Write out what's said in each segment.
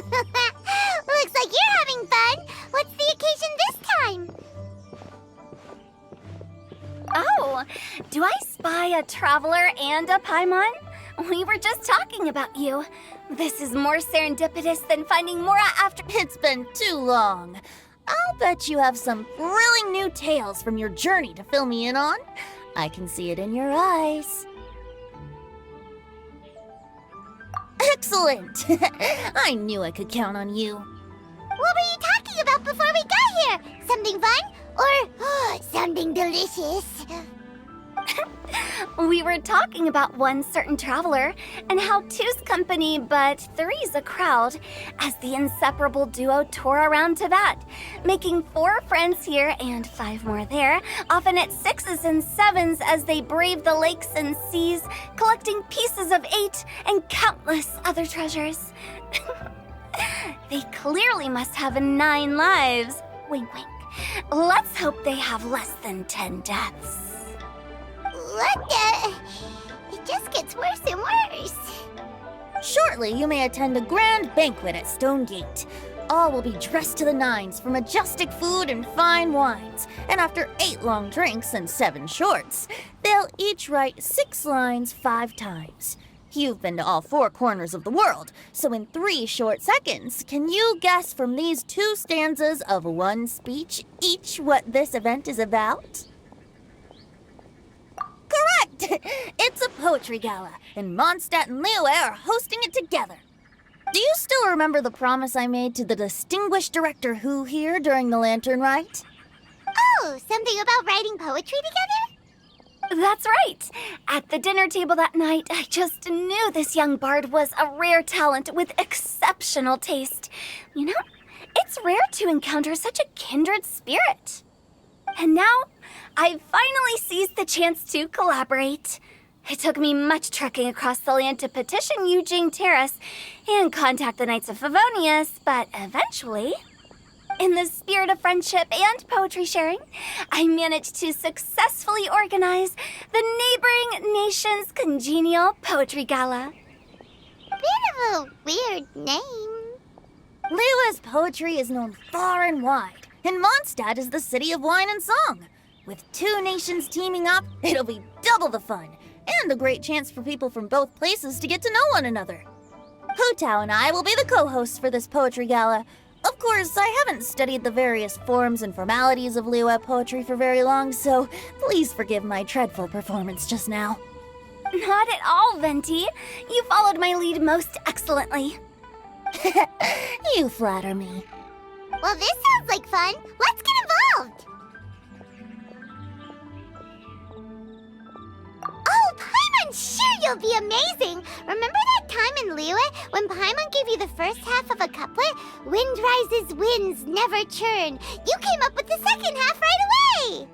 Looks like you're having fun. What's the occasion this time? Oh, do I spy a traveler and a Paimon? We were just talking about you. This is more serendipitous than finding Mora after— It's been too long. I'll bet you have some thrilling new tales from your journey to fill me in on. I can see it in your eyes. Excellent! I knew I could count on you. What were you talking about before we got here? Something fun? Or something delicious? We were talking about one certain traveler and how two's company but three's a crowd as the inseparable duo tour around Tibet, making 4 friends here and 5 more there, often at 6s and 7s as they brave the lakes and seas, collecting pieces of 8 and countless other treasures. They clearly must have 9 lives. Wink, wink. Let's hope they have less than 10 deaths. What the? It just gets worse and worse. Shortly, you may attend a grand banquet at Stone Gate. All will be dressed to the nines for majestic food and fine wines. And after 8 long drinks and 7 shorts, they'll each write 6 lines 5 times. You've been to all 4 corners of the world, so in 3 short seconds, can you guess from these 2 stanzas of 1 speech each what this event is about? Correct! It's a poetry gala, and Mondstadt and Liyue are hosting it together. Do you still remember the promise I made to the distinguished director Who here during the Lantern Rite? Oh, something about writing poetry together? That's right. At the dinner table that night, I just knew this young bard was a rare talent with exceptional taste. You know, it's rare to encounter such a kindred spirit. And now, I've finally seized the chance to collaborate. It took me much trekking across the land to petition Eugene Terrace and contact the Knights of Favonius, but eventually, in the spirit of friendship and poetry sharing, I managed to successfully organize the neighboring nation's congenial poetry gala. Bit of a weird name. Liyue's poetry is known far and wide, and Mondstadt is the city of wine and song. With 2 nations teaming up, it'll be double the fun, and a great chance for people from both places to get to know one another. Hu Tao and I will be the co-hosts for this poetry gala. Of course, I haven't studied the various forms and formalities of Liyue poetry for very long, so please forgive my dreadful performance just now. Not at all, Venti. You followed my lead most excellently. You flatter me. Well, this sounds like fun. Let's get involved. Oh, Paimon, sure you'll be amazing. Remember that time in Liyue when Paimon gave you the first half of a couplet? Wind rises, winds never churn. You came up with the second half right away.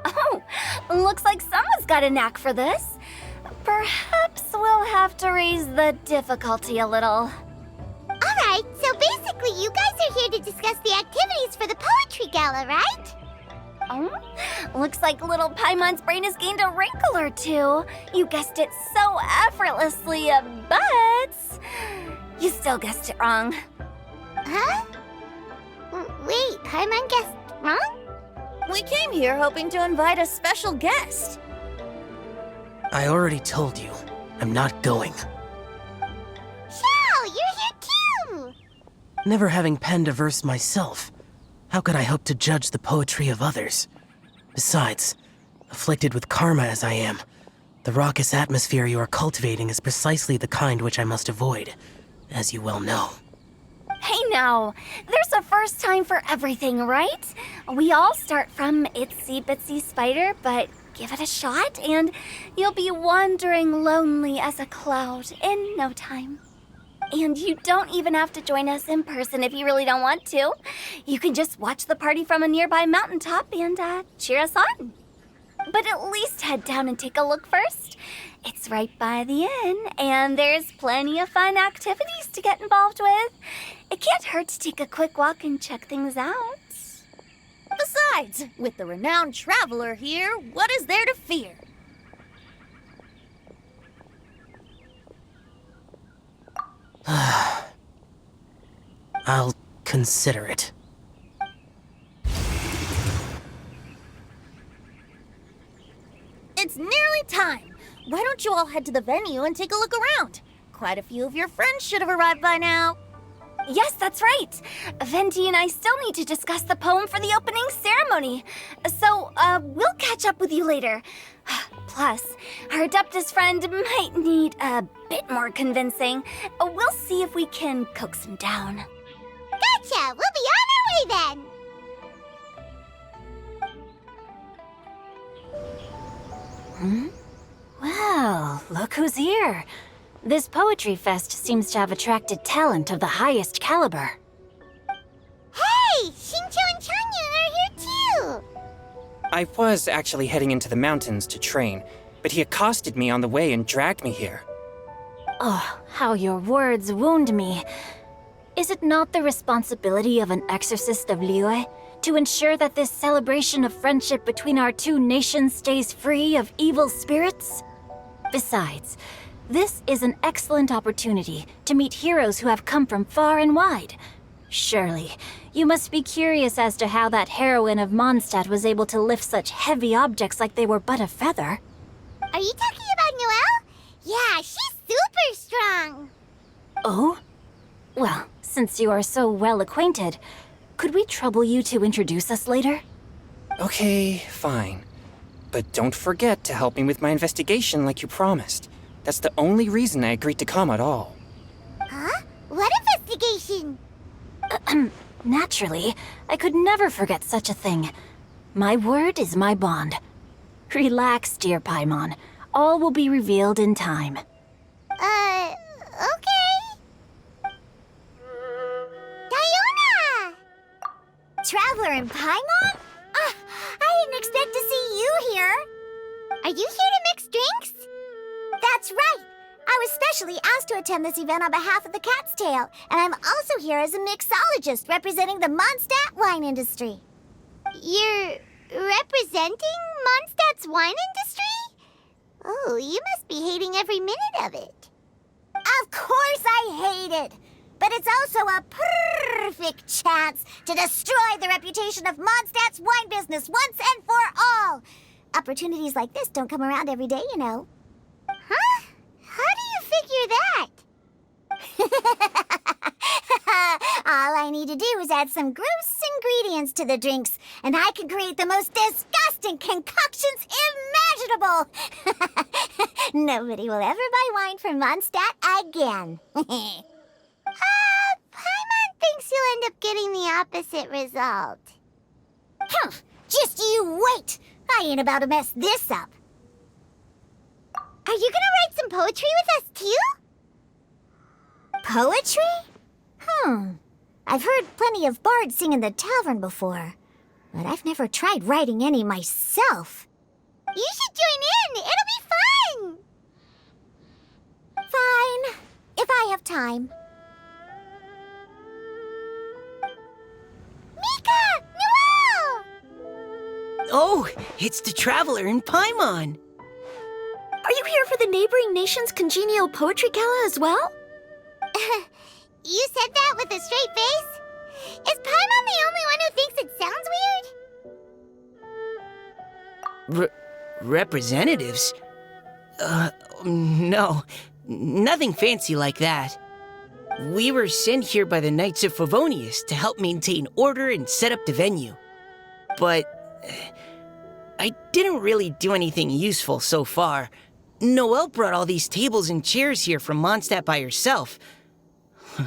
Oh, looks like someone's got a knack for this. Perhaps we'll have to raise the difficulty a little. All right, so basically you guys are here to discuss the activities for the poetry gala, right? Oh, looks like little Paimon's brain has gained a wrinkle or 2. You guessed it so effortlessly, but you still guessed it wrong. Huh? Wait, Paimon guessed wrong? We came here hoping to invite a special guest. I already told you, I'm not going. Xiao, you're here too! Never having penned a verse myself, how could I hope to judge the poetry of others? Besides, afflicted with karma as I am, the raucous atmosphere you are cultivating is precisely the kind which I must avoid, as you well know. Hey now, there's a first time for everything, right? We all start from itsy bitsy spider, but give it a shot and you'll be wandering lonely as a cloud in no time. And you don't even have to join us in person if you really don't want to. You can just watch the party from a nearby mountaintop and cheer us on. But at least head down and take a look first. It's right by the inn, and there's plenty of fun activities to get involved with. It can't hurt to take a quick walk and check things out. Besides, with the renowned traveler here, what is there to fear? I'll consider it. It's nearly time. Why don't you all head to the venue and take a look around? Quite a few of your friends should have arrived by now. Yes, that's right. Venti and I still need to discuss the poem for the opening ceremony. So, we'll catch up with you later. Plus, our Adeptus friend might need a bit more convincing. We'll see if we can coax him down. Gotcha! We'll be on our way then! Well, look who's here. This poetry fest seems to have attracted talent of the highest caliber. Hey! Xingqiu and Changyun are here too! I was actually heading into the mountains to train, but he accosted me on the way and dragged me here. Oh, how your words wound me. Is it not the responsibility of an exorcist of Liyue to ensure that this celebration of friendship between our two nations stays free of evil spirits? Besides, this is an excellent opportunity to meet heroes who have come from far and wide. Surely, you must be curious as to how that heroine of Mondstadt was able to lift such heavy objects like they were but a feather. Are you talking about Noelle? Yeah, she's super strong! Oh? Well, since you are so well acquainted, could we trouble you to introduce us later? Okay, fine. But don't forget to help me with my investigation like you promised. That's the only reason I agreed to come at all. Huh? What investigation? Naturally, I could never forget such a thing. My word is my bond. Relax, dear Paimon. All will be revealed in time. Okay. Diona! Traveler in Paimon? I didn't expect to see you here. Are you here to mix drinks? That's right. I was specially asked to attend this event on behalf of the Cat's Tail, and I'm also here as a mixologist representing the Mondstadt wine industry. You're representing Mondstadt's wine industry? Oh, you must be hating every minute of it. Of course I hate it, but it's also a perfect chance to destroy the reputation of Mondstadt's wine business once and for all. Opportunities like this don't come around every day, you know. Huh? How do you figure that? All I need to do is add some gross ingredients to the drinks, and I can create the most disgusting concoctions imaginable. Nobody will ever buy wine from Mondstadt again. Paimon thinks you'll end up getting the opposite result. Just you wait. I ain't about to mess this up. Are you gonna write some poetry with us too? Poetry? I've heard plenty of bards sing in the tavern before, but I've never tried writing any myself. You should join in! It'll be fun! Fine, if I have time. Mika! Noelle! Oh, it's the Traveler in Paimon. Are you here for the neighboring nation's congenial poetry gala as well? You said that with a straight face? Is Paimon the only one who thinks it sounds weird? Representatives? No. Nothing fancy like that. We were sent here by the Knights of Favonius to help maintain order and set up the venue. But I didn't really do anything useful so far. Noelle brought all these tables and chairs here from Mondstadt by herself.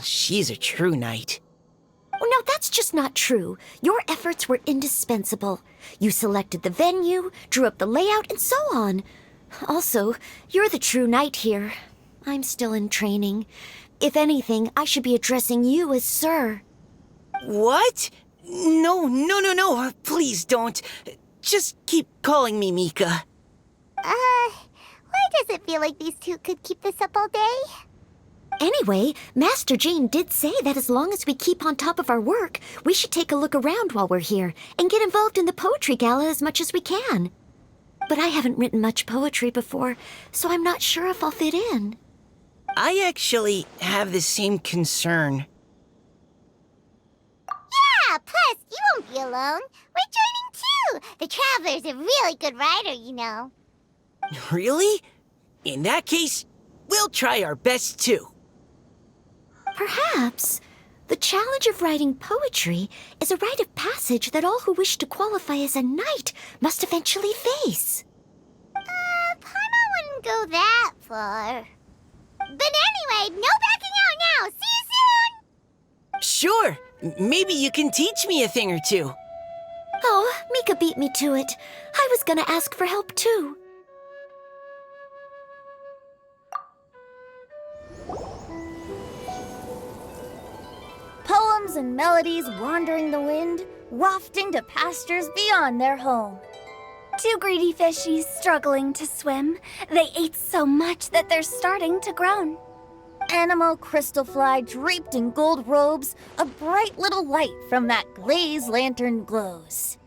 She's a true knight. Oh, no, that's just not true. Your efforts were indispensable. You selected the venue, drew up the layout, and so on. Also, you're the true knight here. I'm still in training. If anything, I should be addressing you as Sir. What? No. Please don't. Just keep calling me Mika. Why does it feel like these two could keep this up all day? Anyway, Master Jane did say that as long as we keep on top of our work, we should take a look around while we're here and get involved in the poetry gala as much as we can. But I haven't written much poetry before, so I'm not sure if I'll fit in. I actually have the same concern. alone. We're joining too. The Traveler's a really good rider, you know. Really? In that case, we'll try our best too. Perhaps the challenge of writing poetry is a rite of passage that all who wish to qualify as a knight must eventually face. Paimon wouldn't go that far. But anyway, no backing out now. See you soon! Sure, maybe you can teach me a thing or two. Oh, Mika beat me to it. I was gonna ask for help too. Poems and melodies wandering the wind, wafting to pastures beyond their home. Two greedy fishies struggling to swim. They ate so much that they're starting to groan. Animal crystal fly draped in gold robes, a bright little light from that glazed lantern glows.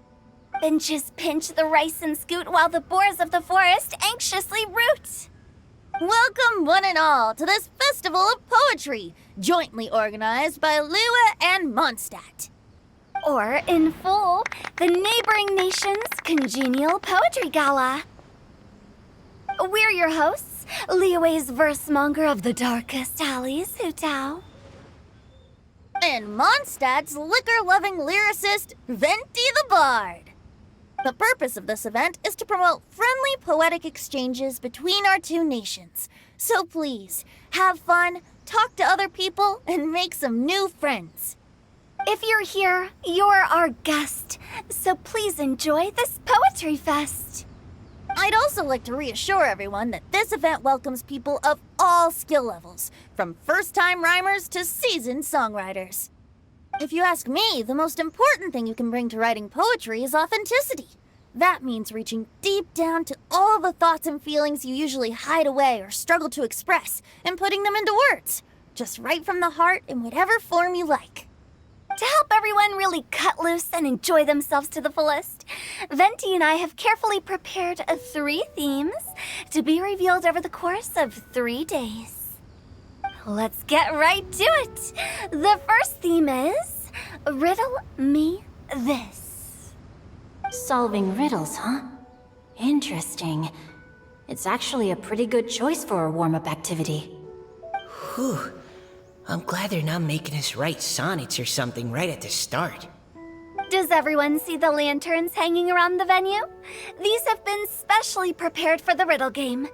Benches pinch the rice and scoot while the boars of the forest anxiously root. Welcome, one and all, to this festival of poetry, jointly organized by Lua and Mondstadt. Or, in full, the neighboring nation's congenial poetry gala. We're your hosts, Liyue's verse-monger of the darkest alleys, Hutao. And Mondstadt's liquor-loving lyricist, Venti the Bard. The purpose of this event is to promote friendly poetic exchanges between our two nations. So please, have fun, talk to other people, and make some new friends. If you're here, you're our guest, so please enjoy this poetry fest. I'd also like to reassure everyone that this event welcomes people of all skill levels, from first-time rhymers to seasoned songwriters. If you ask me, the most important thing you can bring to writing poetry is authenticity. That means reaching deep down to all the thoughts and feelings you usually hide away or struggle to express, and putting them into words. Just right from the heart in whatever form you like. To help everyone really cut loose and enjoy themselves to the fullest, Venti and I have carefully prepared 3 themes to be revealed over the course of 3 days. Let's get right to it. The first theme is Riddle Me This. Solving riddles, huh? Interesting. It's actually a pretty good choice for a warm-up activity. Whew. I'm glad they're not making us write sonnets or something right at the start. Does everyone see the lanterns hanging around the venue? These have been specially prepared for the riddle game.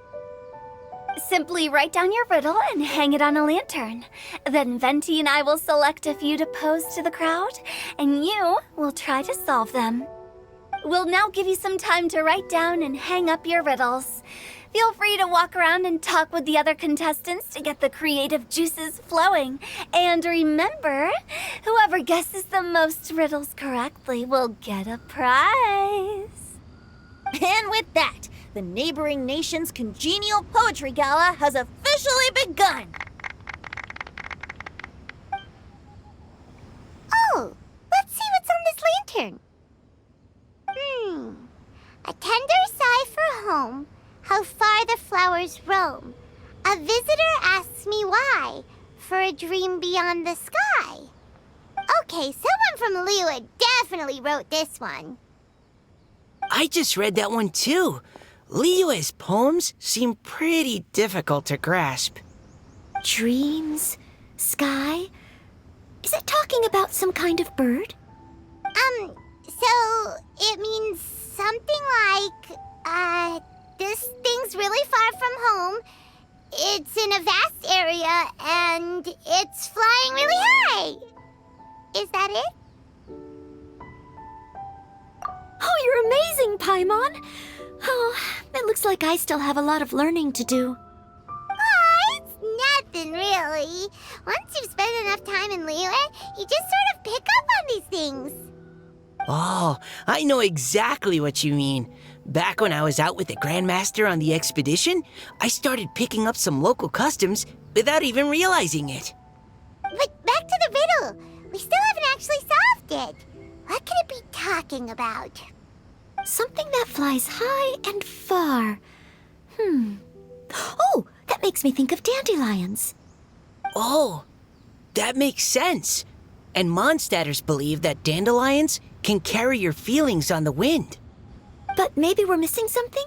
Simply write down your riddle and hang it on a lantern. Then Venti and I will select a few to pose to the crowd, and you will try to solve them. We'll now give you some time to write down and hang up your riddles. Feel free to walk around and talk with the other contestants to get the creative juices flowing. And remember, whoever guesses the most riddles correctly will get a prize. And with that, the neighboring nation's congenial poetry gala has officially begun. Oh, let's see what's on this lantern. A tender sigh for home, how far the flowers roam. A visitor asks me why, for a dream beyond the sky. Okay, someone from Liyue definitely wrote this one. I just read that one too. Liyue's poems seem pretty difficult to grasp. Dreams? Sky? Is it talking about some kind of bird? So it means something like, this thing's really far from home. It's in a vast area, and it's flying really high. Is that it? Oh, you're amazing, Paimon! Oh, it looks like I still have a lot of learning to do. It's nothing, really. Once you've spent enough time in Liyue, you just sort of pick up on these things. Oh, I know exactly what you mean. Back when I was out with the Grandmaster on the expedition, I started picking up some local customs without even realizing it. But back to the riddle. We still haven't actually solved it. What could it be talking about? Something that flies high and far. Oh, that makes me think of dandelions. Oh, that makes sense. And Mondstadters believe that dandelions can carry your feelings on the wind. But maybe we're missing something?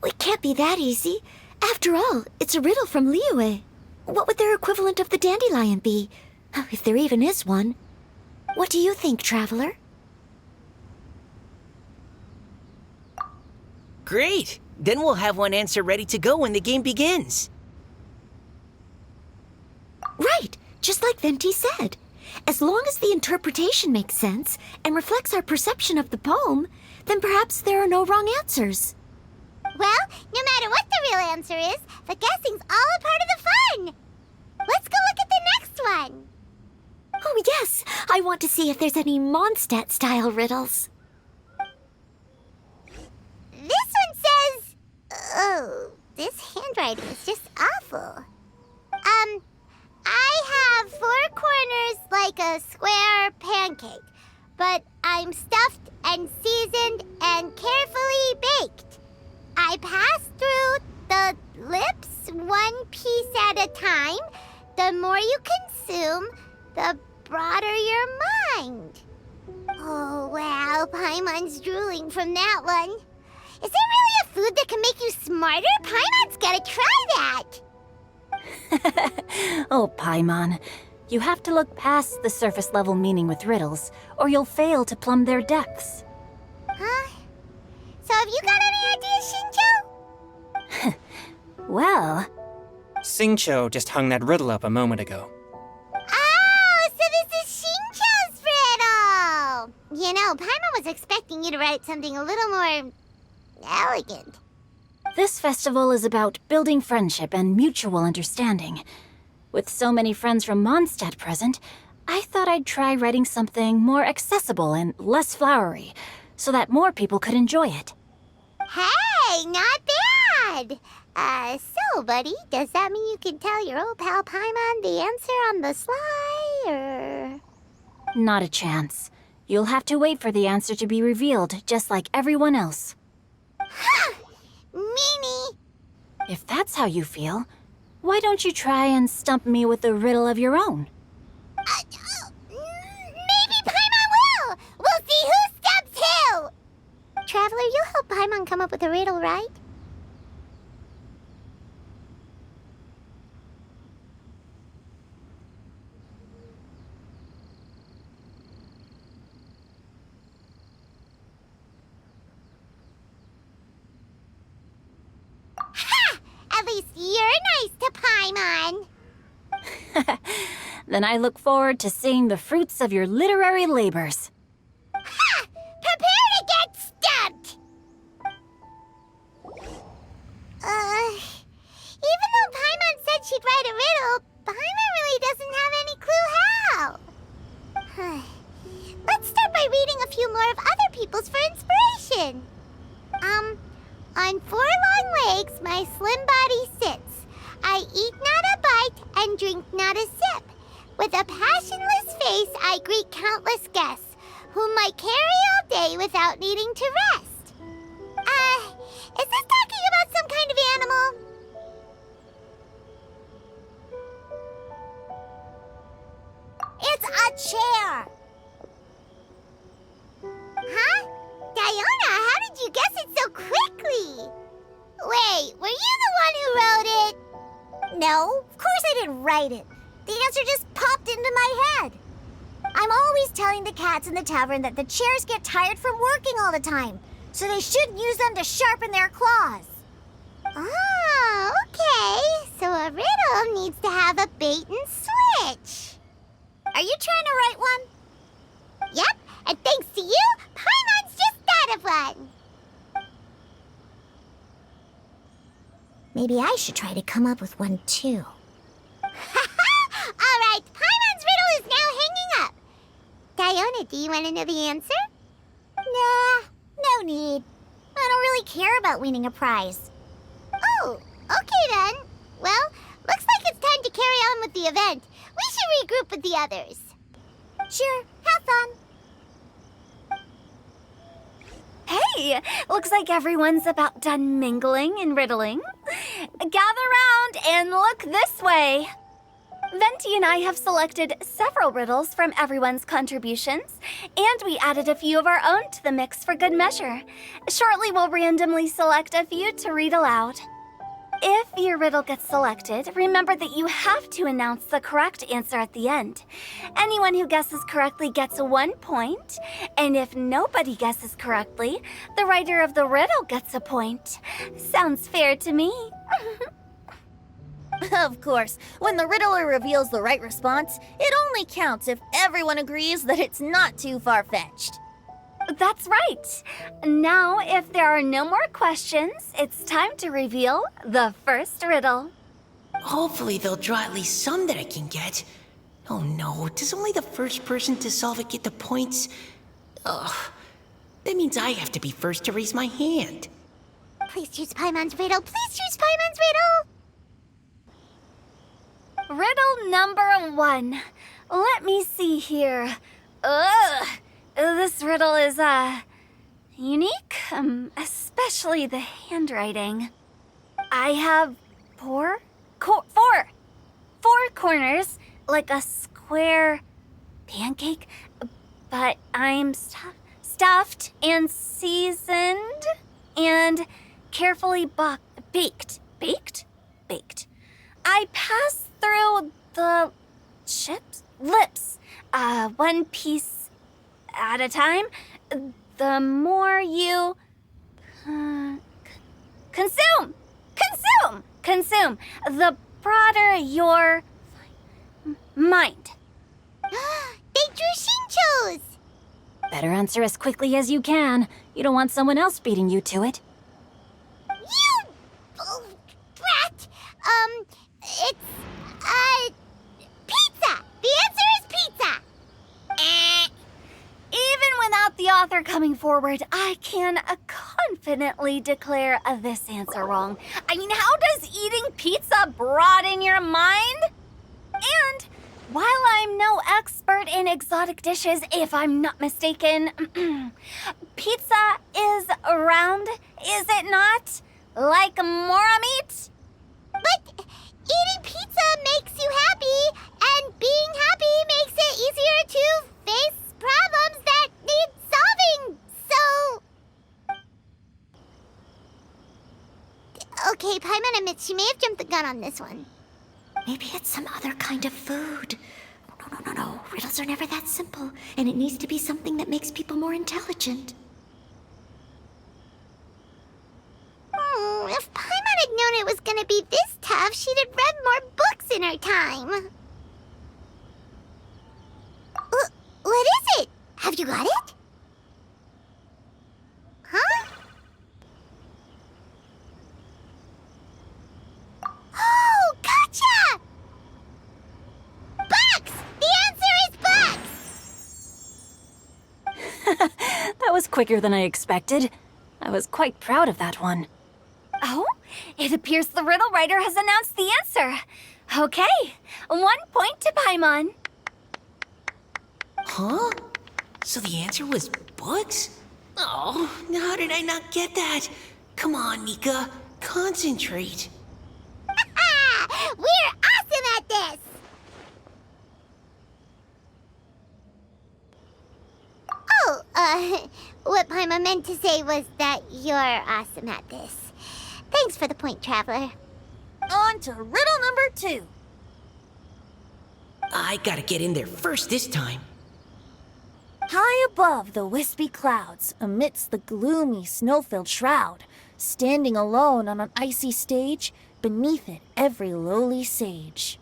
It can't be that easy. After all, it's a riddle from Liyue. What would their equivalent of the dandelion be? If there even is one. What do you think, Traveler? Great! Then we'll have one answer ready to go when the game begins. Right, just like Venti said. As long as the interpretation makes sense and reflects our perception of the poem, then perhaps there are no wrong answers. Well, no matter what the real answer is, the guessing's all a part of the fun. Let's go look at the next one. Oh yes, I want to see if there's any Mondstadt-style riddles. This one says... Oh, this handwriting is just awful. I have 4 corners like a square pancake, but I'm stuffed and seasoned and carefully baked. I pass through the lips 1 piece at a time. The more you consume, the broader your mind. Oh, wow, Paimon's drooling from that one. Is there really a food that can make you smarter? Paimon's gotta try that. Oh, Paimon. You have to look past the surface-level meaning with riddles, or you'll fail to plumb their depths. Huh? So have you got any ideas, Shinjo? Well, Xingqiu just hung that riddle up a moment ago. Oh, so this is Shinjo's riddle! You know, Paimon was expecting you to write something a little more... elegant. this festival is about building friendship and mutual understanding. With so many friends from Mondstadt present, I thought I'd try writing something more accessible and less flowery, so that more people could enjoy it. Hey, not bad! So, buddy, does that mean you can tell your old pal Paimon the answer on the sly, or...? Not a chance. You'll have to wait for the answer to be revealed, just like everyone else. Ha! Meanie! If that's how you feel, why don't you try and stump me with a riddle of your own? Maybe Paimon will! We'll see who stumps who! Traveler, you'll help Paimon come up with a riddle, right? Ha! At least you're nice to Paimon. Then I look forward to seeing the fruits of your literary labors. Ha! Prepare to get stumped! Even though Paimon said she'd write a riddle, Paimon really doesn't have any clue how. Let's start by reading a few more of other people's for inspiration. On 4 long legs my slim body sits. I eat not a bite and drink not a sip. With a passionless face I greet countless guests, whom I carry all day without needing to rest. Is this talking about some kind of animal? It's a chair. Huh? Diona, how did you guess it so quickly? Wait, were you the one who wrote it? No, of course I didn't write it. The answer just popped into my head. I'm always telling the cats in the tavern that the chairs get tired from working all the time, so they shouldn't use them to sharpen their claws. Oh, okay. So a riddle needs to have a bait and switch. Are you trying to write one? Yep, and thanks to you, Paimon's just thought of one. Maybe I should try to come up with one too. All right, Paimon's riddle is now hanging up. Diona, do you want to know the answer? Nah, no need. I don't really care about winning a prize. Oh, okay then. Well, looks like it's time to carry on with the event. We should regroup with the others. Sure, have fun. Hey, looks like everyone's about done mingling and riddling. Gather round and look this way. Venti and I have selected several riddles from everyone's contributions, and we added a few of our own to the mix for good measure. Shortly, we'll randomly select a few to read aloud. If your riddle gets selected, remember that you have to announce the correct answer at the end. Anyone who guesses correctly gets 1 point, and if nobody guesses correctly, the writer of the riddle gets a point. Sounds fair to me. Of course, when the riddler reveals the right response, it only counts if everyone agrees that it's not too far-fetched. That's right. Now, if there are no more questions, it's time to reveal the first riddle. Hopefully they'll draw at least some that I can get. Oh no, does only the first person to solve it get the points? Ugh, that means I have to be first to raise my hand. Please choose Paimon's riddle. Please choose Paimon's riddle. Riddle number 1. Let me see here. Ugh, this riddle is, unique, especially the handwriting. I have four corners, like a square pancake, but I'm stuffed and seasoned and carefully baked. Baked. I pass through the lips, one piece at a time. The more you consume, the broader your mind. They drew Shinchos! Better answer as quickly as you can. You don't want someone else beating you to it. You brat! It's, pizza! The answer is pizza! Even without the author coming forward, I can confidently declare this answer wrong. I mean, how does eating pizza broaden your mind? And while I'm no expert in exotic dishes, if I'm not mistaken, pizza is round, is it not? Like mora meat? But eating pizza makes you happy, and being happy makes it easier to face problems that need solving, so... Okay, Paimon admits she may have jumped the gun on this one. Maybe it's some other kind of food. No. Riddles are never that simple, and it needs to be something that makes people more intelligent. If Paimon had known it was gonna be this tough, she'd have read more books in her time. What is it? Have you got it? Huh? Oh, gotcha! Bucks! The answer is bucks! That was quicker than I expected. I was quite proud of that one. Oh, it appears the riddle writer has announced the answer. Okay, 1 point to Paimon. Huh? So the answer was books? Oh, how did I not get that? Come on, Mika, concentrate. We're awesome at this! Oh, what Paimon meant to say was that you're awesome at this. Thanks for the point, Traveler. On to riddle number 2. I gotta get in there first this time. High above the wispy clouds, amidst the gloomy snow-filled shroud, standing alone on an icy stage, beneath it every lowly sage.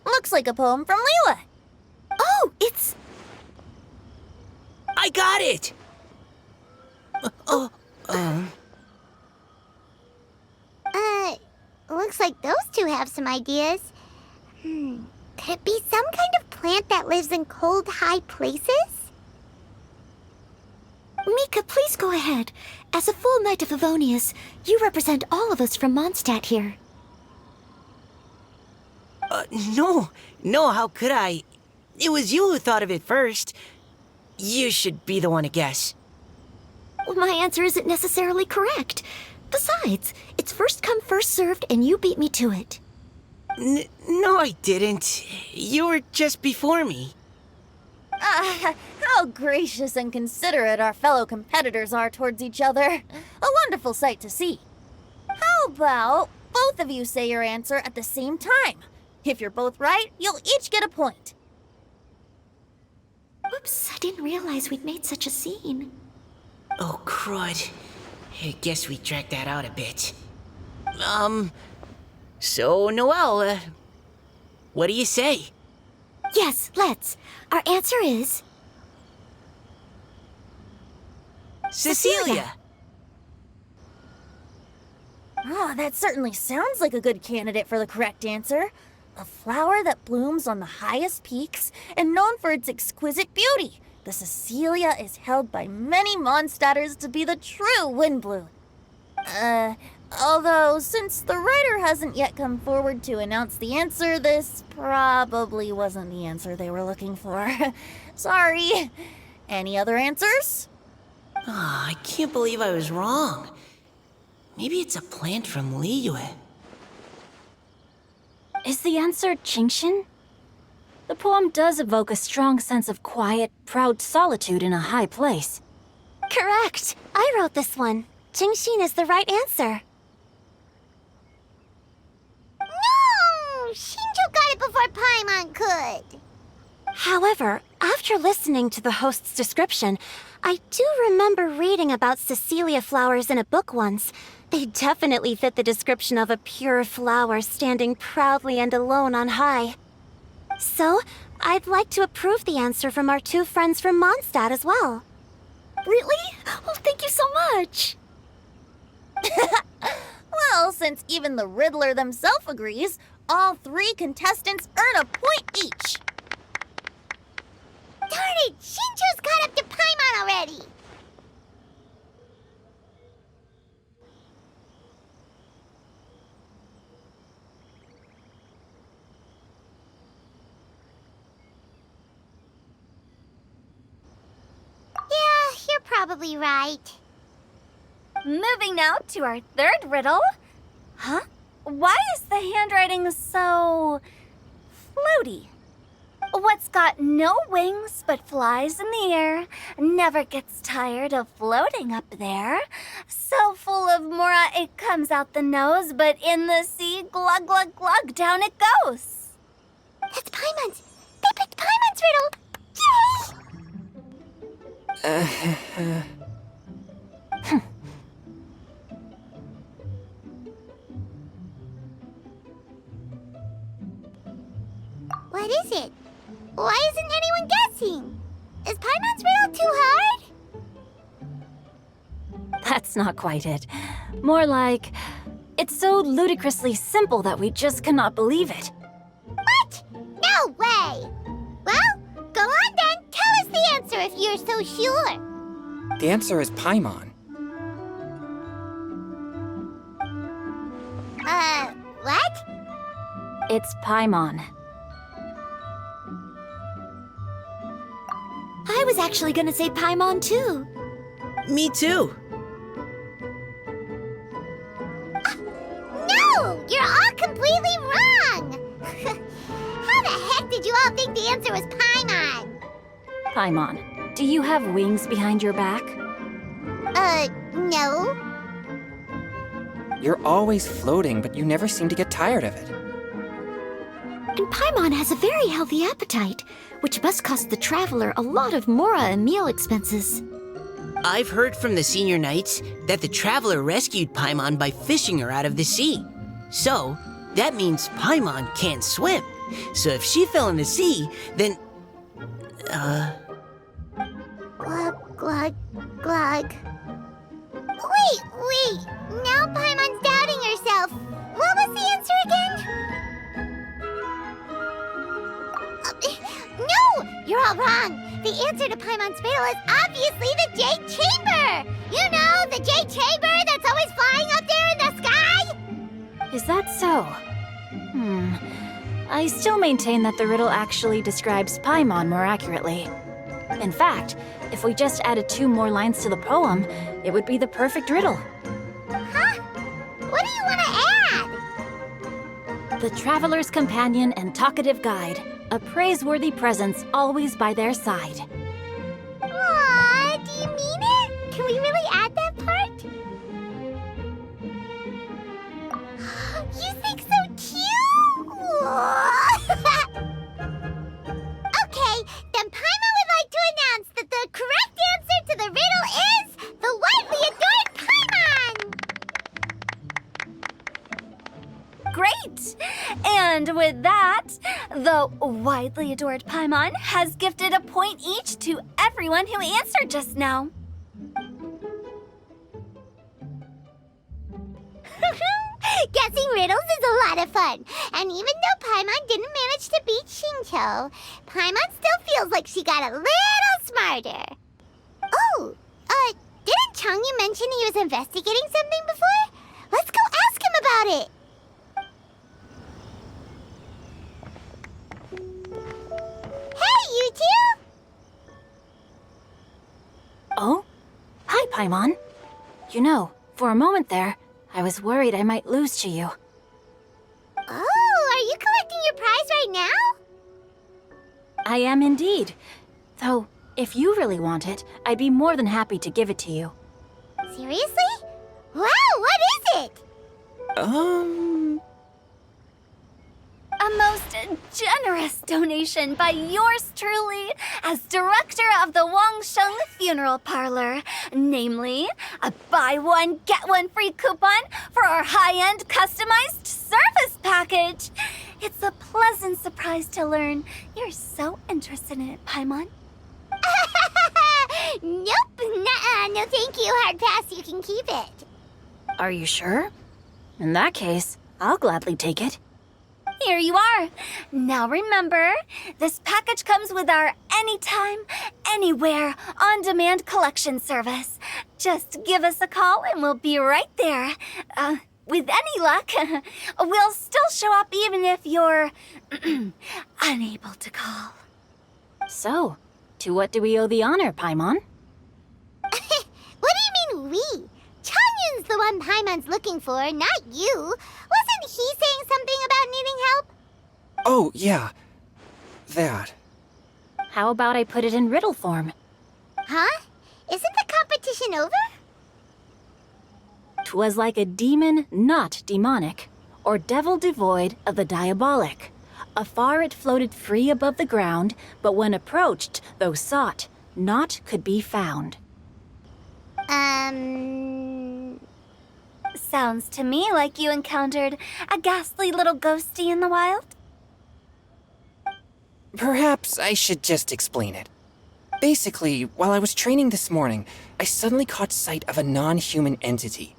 Looks like a poem from Liyue. Oh, it's... I got it! Looks like those two have some ideas. Could it be some kind of plant that lives in cold, high places? Mika, please go ahead. As a full Knight of Favonius, you represent all of us from Mondstadt here. No, how could I? It was you who thought of it first. You should be the one to guess. Well, my answer isn't necessarily correct. Besides, it's first come, first served, and you beat me to it. No, I didn't. You were just before me. How gracious and considerate our fellow competitors are towards each other. A wonderful sight to see. How about both of you say your answer at the same time? If you're both right, you'll each get a point. Oops, I didn't realize we'd made such a scene. Oh, crud. I guess we dragged that out a bit. So, Noelle, what do you say? Yes, let's. Our answer is... Cecilia! Oh, that certainly sounds like a good candidate for the correct answer. A flower that blooms on the highest peaks and known for its exquisite beauty. The Cecilia is held by many Mondstadters to be the true Windbloom. Although, since the writer hasn't yet come forward to announce the answer, this probably wasn't the answer they were looking for. Sorry. Any other answers? I can't believe I was wrong. Maybe it's a plant from Liyue. Is the answer Qingxin? The poem does evoke a strong sense of quiet, proud solitude in a high place. Correct. I wrote this one. Qingxin is the right answer. No! Shinjo got it before Paimon could. However, after listening to the host's description, I do remember reading about Cecilia flowers in a book once. They definitely fit the description of a pure flower standing proudly and alone on high. So, I'd like to approve the answer from our two friends from Mondstadt as well. Really? Oh, thank you so much. Well, since even the Riddler themselves agrees, all three contestants earn a point each. Darn it! Shinjo's caught up to Paimon already! Yeah, you're probably right. Moving now to our third riddle. Huh? Why is the handwriting so floaty? What's got no wings but flies in the air, never gets tired of floating up there. So full of mora it comes out the nose, but in the sea, glug glug glug, down it goes. That's Paimon's! They picked Paimon's riddle! Yay! What is it? Why isn't anyone guessing? Is Paimon's riddle too hard? That's not quite it. More like, it's so ludicrously simple that we just cannot believe it. What? No way! Well, go on then. Tell us the answer if you're so sure. The answer is Paimon. What? It's Paimon. I was actually gonna say Paimon too. Me too. No! You're all completely wrong! How the heck did you all think the answer was Paimon? Paimon, do you have wings behind your back? No. You're always floating, but you never seem to get tired of it. And Paimon has a very healthy appetite, which must cost the traveler a lot of mora and meal expenses. I've heard from the senior knights that the traveler rescued Paimon by fishing her out of the sea. So, that means Paimon can't swim. So if she fell in the sea, then... Glug, glug, glug. Wait! Now Paimon's doubting herself. What was the answer again? No! You're all wrong. The answer to Paimon's riddle is obviously the Jade Chamber! You know, the Jade Chamber that's always flying up there in the sky? Is that so? I still maintain that the riddle actually describes Paimon more accurately. In fact, if we just added 2 more lines to the poem, it would be the perfect riddle. Huh? What do you want to add? The traveler's companion and talkative guide, a praiseworthy presence always by their side. Aw, do you mean it? Can we really add that part? You think so too? Okay, then Paimon would like to announce that the correct answer to the riddle is the widely adored Paimon! Great! And with that, the widely adored Paimon has gifted a point each to everyone who answered just now. Guessing riddles is a lot of fun. And even though Paimon didn't manage to beat Shinto, Paimon still feels like she got a little smarter. Oh, didn't Changyu mention he was investigating something before? Let's go ask him about it. Hey, you two! Oh? Hi, Paimon. You know, for a moment there, I was worried I might lose to you. Oh, are you collecting your prize right now? I am indeed. Though, if you really want it, I'd be more than happy to give it to you. Seriously? Wow, what is it? A most generous donation by yours truly as director of the Wangsheng Funeral Parlor. Namely, a buy one, get one free coupon for our high-end customized service package. It's a pleasant surprise to learn you're so interested in it, Paimon. Nope, nuh-uh, no thank you, hard pass, you can keep it. Are you sure? In that case, I'll gladly take it. Here you are. Now remember, this package comes with our anytime, anywhere, on-demand collection service. Just give us a call and we'll be right there. With any luck, we'll still show up even if you're unable to call. So, to what do we owe the honor, Paimon? What do you mean we? Changyun's the one Paimon's looking for, not you. Wasn't he saying something about needing help? Oh, yeah. That. How about I put it in riddle form? Huh? Isn't the competition over? 'Twas like a demon not demonic, or devil devoid of the diabolic. Afar it floated free above the ground, but when approached, though sought, naught could be found. Sounds to me like you encountered a ghastly little ghosty in the wild. Perhaps I should just explain it. Basically, while I was training this morning, I suddenly caught sight of a non-human entity.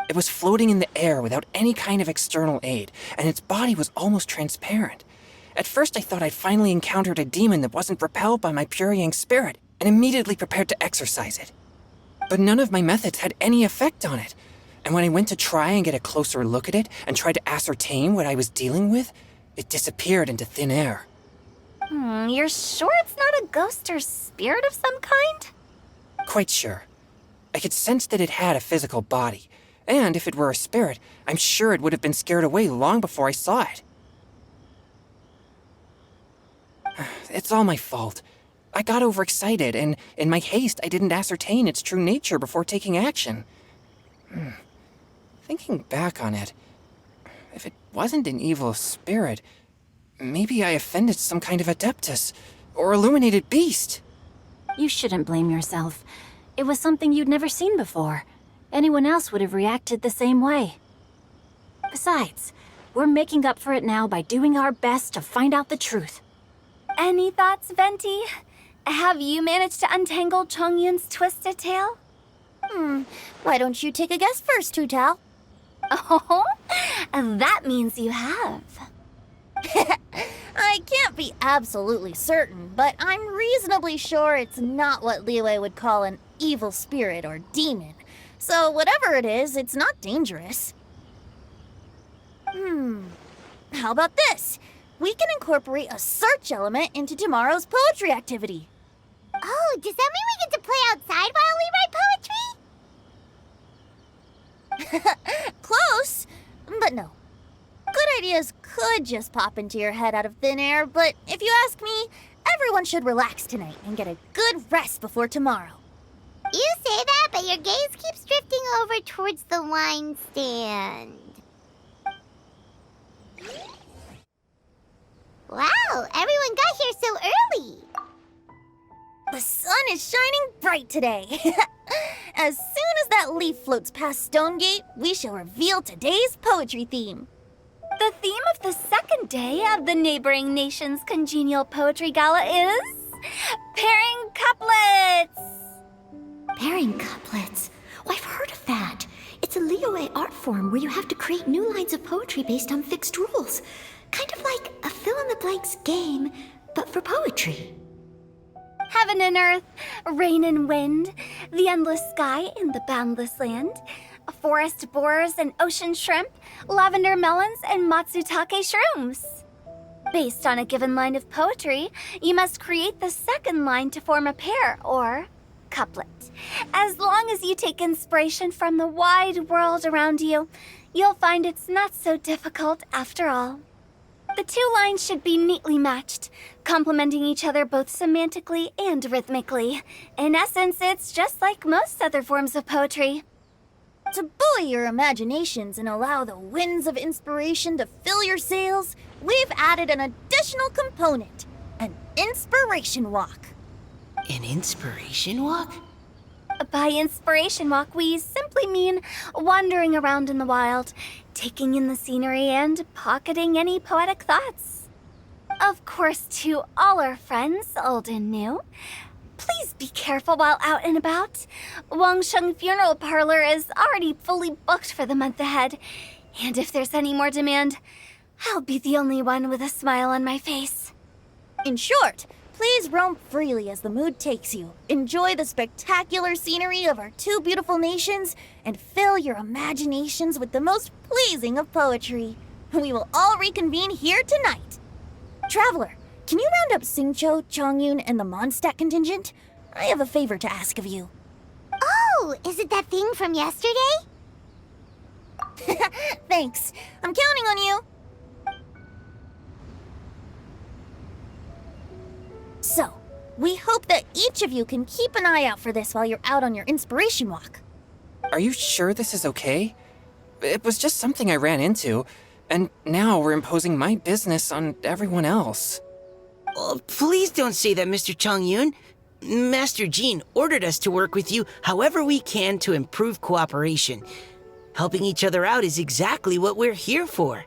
It was floating in the air without any kind of external aid, and its body was almost transparent. At first I thought I'd finally encountered a demon that wasn't repelled by my pure yang spirit, and immediately prepared to exorcise it. But none of my methods had any effect on it, and when I went to try and get a closer look at it and tried to ascertain what I was dealing with, it disappeared into thin air. You're sure it's not a ghost or spirit of some kind? Quite sure. I could sense that it had a physical body, and if it were a spirit, I'm sure it would have been scared away long before I saw it. It's all my fault. I got overexcited, and in my haste, I didn't ascertain its true nature before taking action. Thinking back on it, if it wasn't an evil spirit, maybe I offended some kind of adeptus or illuminated beast. You shouldn't blame yourself. It was something you'd never seen before. Anyone else would have reacted the same way. Besides, we're making up for it now by doing our best to find out the truth. Any thoughts, Venti? Have you managed to untangle Chongyun's twisted tail? Why don't you take a guess first, Hu-Tao? Oh, that means you have. I can't be absolutely certain, but I'm reasonably sure it's not what Liyue would call an evil spirit or demon. So whatever it is, it's not dangerous. How about this? We can incorporate a search element into tomorrow's poetry activity. Oh, does that mean we get to play outside while we write poetry? Close, But no. Good ideas could just pop into your head out of thin air, but if you ask me, everyone should relax tonight and get a good rest before tomorrow. You say that, but your gaze keeps drifting over towards the wine stand. Wow, everyone got here so early. The sun is shining bright today. As soon as that leaf floats past Stonegate, we shall reveal today's poetry theme. The theme of the second day of the neighboring nation's congenial poetry gala is pairing couplets. Pairing couplets. Oh, I've heard of that. It's a Liyue art form where you have to create new lines of poetry based on fixed rules. Kind of like a fill-in-the-blanks game, but for poetry. Heaven and earth, rain and wind, the endless sky and the boundless land, forest borers and ocean shrimp, lavender melons and matsutake shrooms. Based on a given line of poetry, you must create the second line to form a pair, or couplet. As long as you take inspiration from the wide world around you, you'll find it's not so difficult after all. The two lines should be neatly matched, complementing each other both semantically and rhythmically. In essence, it's just like most other forms of poetry. To buoy your imaginations and allow the winds of inspiration to fill your sails, we've added an additional component, an inspiration walk. An inspiration walk? By inspiration walk, we simply mean wandering around in the wild, taking in the scenery and pocketing any poetic thoughts. Of course, to all our friends, old and new, please be careful while out and about. Wangsheng Funeral Parlor is already fully booked for the month ahead, and if there's any more demand, I'll be the only one with a smile on my face. In short, please roam freely as the mood takes you. Enjoy the spectacular scenery of our two beautiful nations and fill your imaginations with the most pleasing of poetry. We will all reconvene here tonight. Traveler, can you round up Xingqiu, Chongyun, and the Mondstadt contingent? I have a favor to ask of you. Oh, is it that thing from yesterday? Thanks. I'm counting on you. So, we hope that each of you can keep an eye out for this while you're out on your inspiration walk. Are you sure this is okay? It was just something I ran into, and now we're imposing my business on everyone else. Oh, please don't say that, Mr. Chongyun. Master Jean ordered us to work with you however we can to improve cooperation. Helping each other out is exactly what we're here for.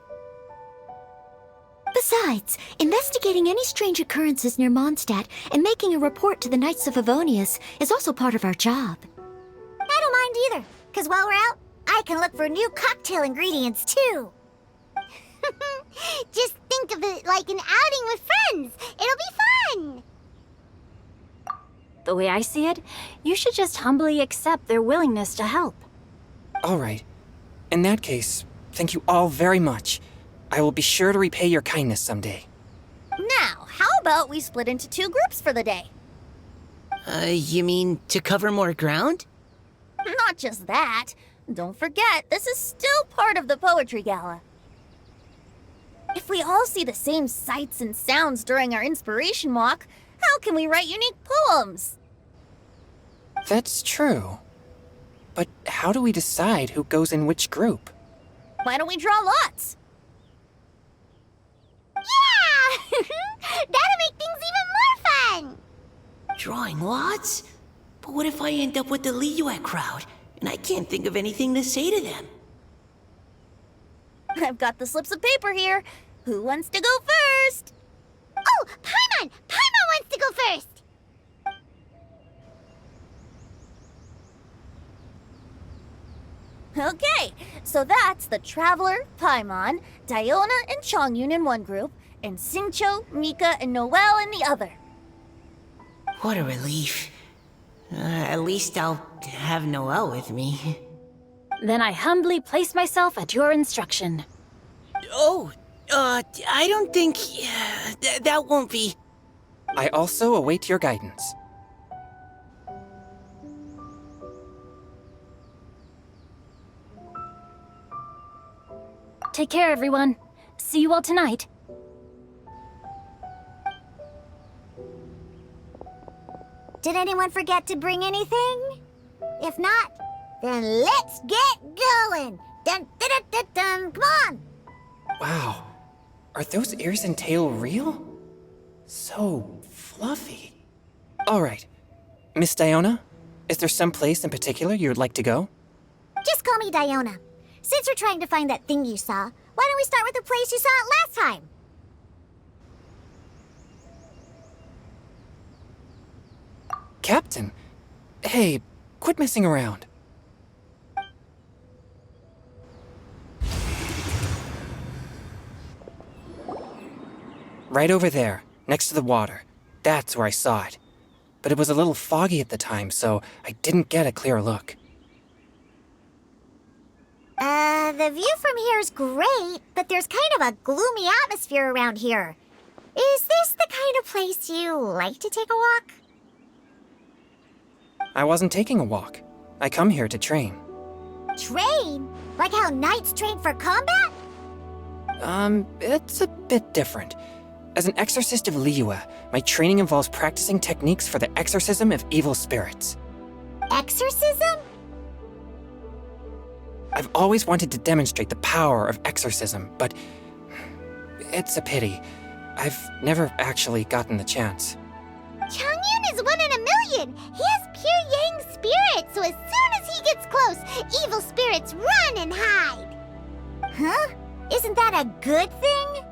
Besides, investigating any strange occurrences near Mondstadt and making a report to the Knights of Favonius is also part of our job. I don't mind either, because while we're out, I can look for new cocktail ingredients too. Just think of it like an outing with friends. It'll be fun. The way I see it, you should just humbly accept their willingness to help. All right. In that case, thank you all very much. I will be sure to repay your kindness someday. Now, how about we split into two groups for the day? You mean to cover more ground? Not just that. Don't forget, this is still part of the Poetry Gala. If we all see the same sights and sounds during our inspiration walk, how can we write unique poems? That's true. But how do we decide who goes in which group? Why don't we draw lots? Yeah! That'll make things even more fun. Drawing lots? But what if I end up with the Liyue crowd, and I can't think of anything to say to them? I've got the slips of paper here. Who wants to go first? Oh, Paimon! Paimon wants to go first. Okay, so that's the Traveler, Paimon, Diona, and Chongyun in one group, and Xingqiu, Mika, and Noelle in the other. What a relief. At least I'll have Noelle with me. Then I humbly place myself at your instruction. Oh, I don't think... that won't be... I also await your guidance. Take care, everyone. See you all tonight. Did anyone forget to bring anything? If not, then let's get going! Dun, dun, dun, dun, dun. Come on! Wow. Are those ears and tail real? So fluffy. Alright. Miss Diona, is there some place in particular you would like to go? Just call me Diona. Since we're trying to find that thing you saw, why don't we start with the place you saw it last time? Captain! Hey, quit messing around. Right over there, next to the water. That's where I saw it. But it was a little foggy at the time, so I didn't get a clear look. The view from here is great, but there's kind of a gloomy atmosphere around here. Is this the kind of place you like to take a walk? I wasn't taking a walk. I come here to train. Train? Like how knights train for combat? It's a bit different. As an exorcist of Liyue, my training involves practicing techniques for the exorcism of evil spirits. Exorcism? I've always wanted to demonstrate the power of exorcism, but it's a pity. I've never actually gotten the chance. Changyun is 1 in a million! He has pure yang spirit, so as soon as he gets close, evil spirits run and hide! Huh? Isn't that a good thing?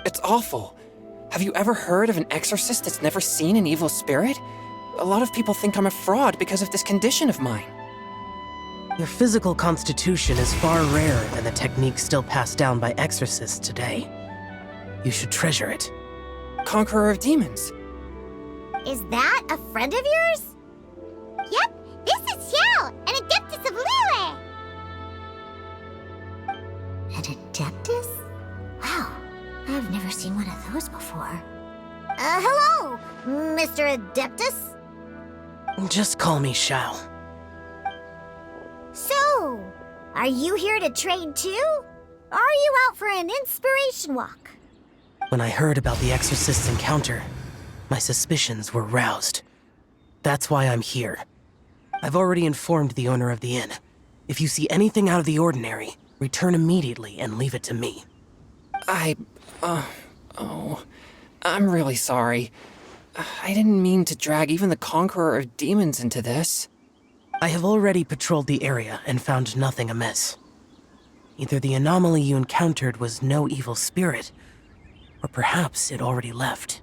It's awful. Have you ever heard of an exorcist that's never seen an evil spirit? A lot of people think I'm a fraud because of this condition of mine. Your physical constitution is far rarer than the techniques still passed down by exorcists today. You should treasure it. Conqueror of demons. Is that a friend of yours? Yep, this is Xiao, an adeptus of Liyue! An adeptus? Wow, I've never seen one of those before. Hello, Mr. Adeptus? Just call me Xiao. So, are you here to train too? Or are you out for an inspiration walk? When I heard about the exorcist's encounter, my suspicions were roused. That's why I'm here. I've already informed the owner of the inn. If you see anything out of the ordinary, return immediately and leave it to me. I'm really sorry. I didn't mean to drag even the Conqueror of Demons into this. I have already patrolled the area and found nothing amiss. Either the anomaly you encountered was no evil spirit, or perhaps it already left.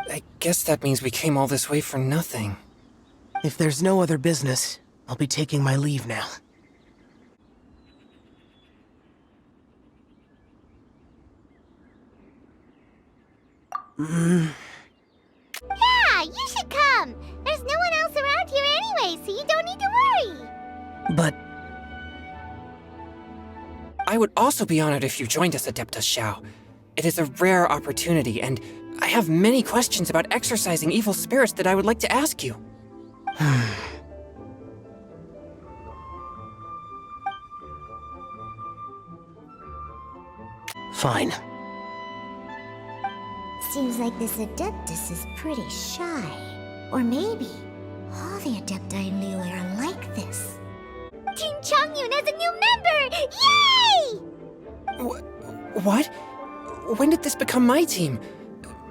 I guess that means we came all this way for nothing. If there's no other business, I'll be taking my leave now. Yeah, you should come! There's no one else around here anyway, so you don't need to worry! But I would also be honored if you joined us, Adeptus Xiao. It is a rare opportunity, and I have many questions about exorcising evil spirits that I would like to ask you. fine. Seems like this Adeptus is pretty shy. Or maybe all the Adepti in Liyue are like this. Team Changyun has a new member! Yay! What? When did this become my team?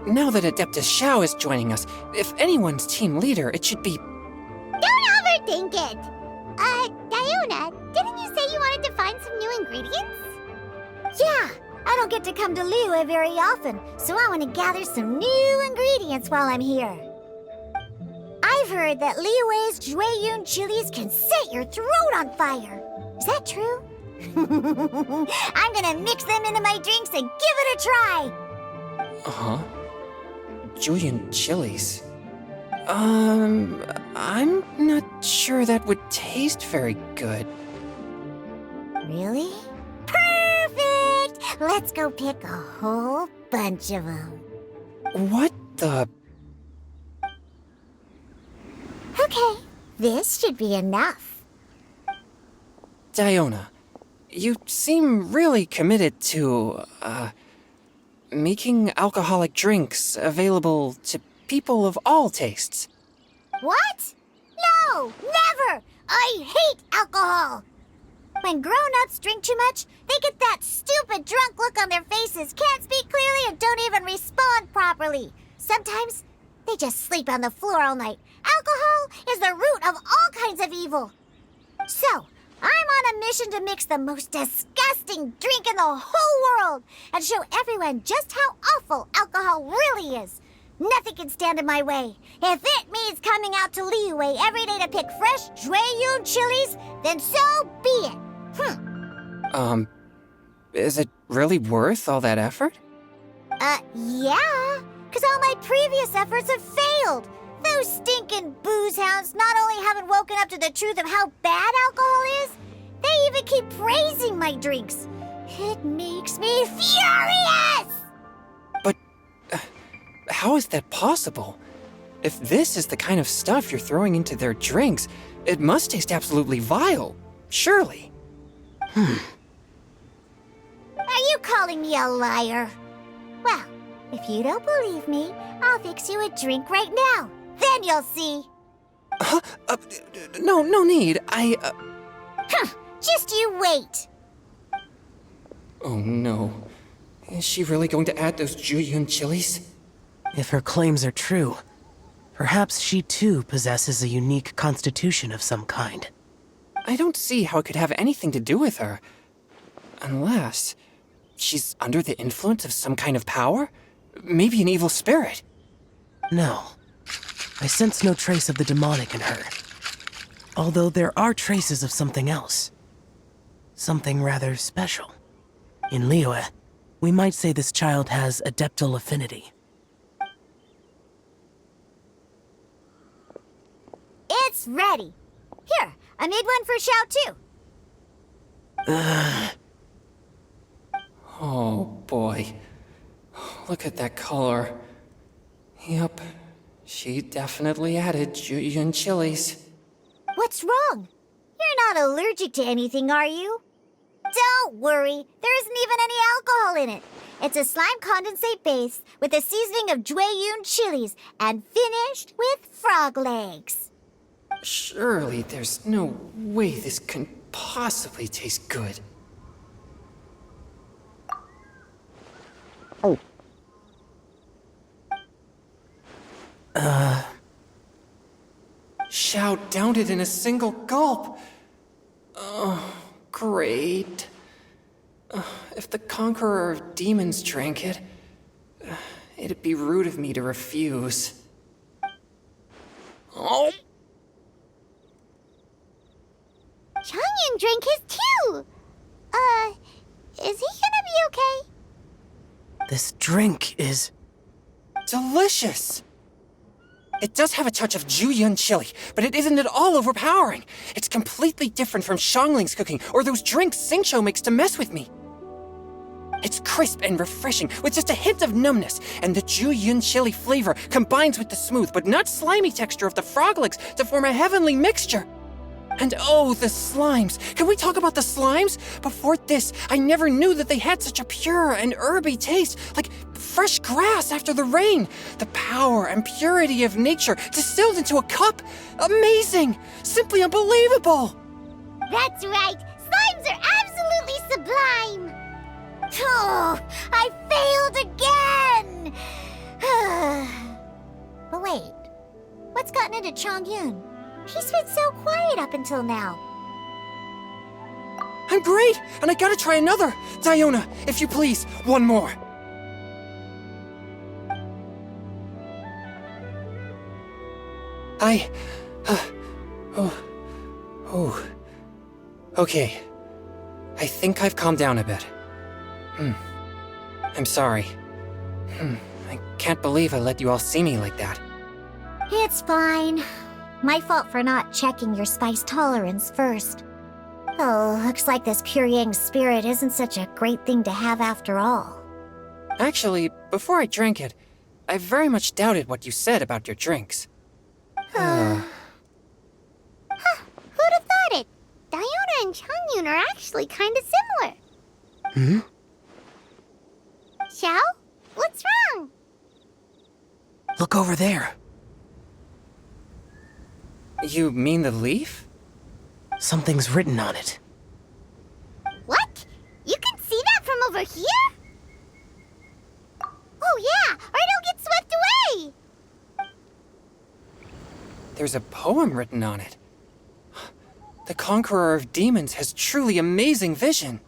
Now that Adeptus Xiao is joining us, if anyone's team leader, it should be... Don't overthink it! Diona, didn't you say you wanted to find some new ingredients? Yeah, I don't get to come to Liyue very often, so I want to gather some new ingredients while I'm here. I've heard that Liyue's Jueyun chilies can set your throat on fire. Is that true? I'm gonna mix them into my drinks and give it a try! Uh-huh. Julian chilies. I'm not sure that would taste very good. Really? Perfect! Let's go pick a whole bunch of them. What the... Okay, this should be enough. Diona, You seem really committed to, making alcoholic drinks available to people of all tastes. What? No, never! I hate alcohol! When grown-ups drink too much, they get that stupid drunk look on their faces, can't speak clearly, and don't even respond properly. Sometimes, they just sleep on the floor all night. Alcohol is the root of all kinds of evil. So, I'm on a mission to mix the most disgusting drink in the whole world and show everyone just how awful alcohol really is. Nothing can stand in my way. If it means coming out to Liyue every day to pick fresh Jueyun chilies, then so be it. Is it really worth all that effort? Yeah. Because all my previous efforts have failed. Those stinking booze hounds not only haven't woken up to the truth of how bad alcohol is, they even keep praising my drinks. It makes me furious! But how is that possible? If this is the kind of stuff you're throwing into their drinks, it must taste absolutely vile, surely. Are you calling me a liar? Well, if you don't believe me, I'll fix you a drink right now. Then you'll see. No need. Just you wait. Oh no. Is she really going to add those Jueyun chilies? If her claims are true, perhaps she too possesses a unique constitution of some kind. I don't see how it could have anything to do with her. Unless she's under the influence of some kind of power? Maybe an evil spirit. No. I sense no trace of the demonic in her. Although there are traces of something else. Something rather special. In Liyue, we might say this child has adeptal affinity. It's ready. Here, I made one for Xiao too. Oh boy. Look at that color. Yep. She definitely added Jueyun chilies. What's wrong? You're not allergic to anything, are you? Don't worry, there isn't even any alcohol in it. It's a slime condensate base with a seasoning of Jueyun chilies and finished with frog legs. Surely there's no way this can possibly taste good. Xiao downed it in a single gulp. Oh, great. If the Conqueror of Demons drank it, it'd be rude of me to refuse. Oh! Changyan drank his too. Is he gonna be okay? This drink is... delicious! It does have a touch of Jueyun chili, but it isn't at all overpowering. It's completely different from Xiangling's cooking or those drinks Xingqiu makes to mess with me. It's crisp and refreshing, with just a hint of numbness, and the Jueyun chili flavor combines with the smooth but not slimy texture of the frog legs to form a heavenly mixture. And oh, the slimes! Can we talk about the slimes? Before this, I never knew that they had such a pure and herby taste, like fresh grass after the rain. The power and purity of nature distilled into a cup. Amazing! Simply unbelievable! That's right. Slimes are absolutely sublime. Oh, I failed again. But wait, what's gotten into Chongyun? He's been so quiet up until now. I'm great, and I gotta try another. Diona, if you please, one more. Okay. I think I've calmed down a bit. I'm sorry. I can't believe I let you all see me like that. It's fine. My fault for not checking your spice tolerance first. Oh, looks like this pure yang spirit isn't such a great thing to have after all. Actually, before I drank it, I very much doubted what you said about your drinks. Who'd have thought it? Diona and Chongyun Paimon are actually kind of similar. Hmm? Xiao? What's wrong? Look over there. You mean the leaf? Something's written on it. What? You can see that from over here? Oh yeah, or it'll get swept away! There's a poem written on it. The Conqueror of Demons has truly amazing vision.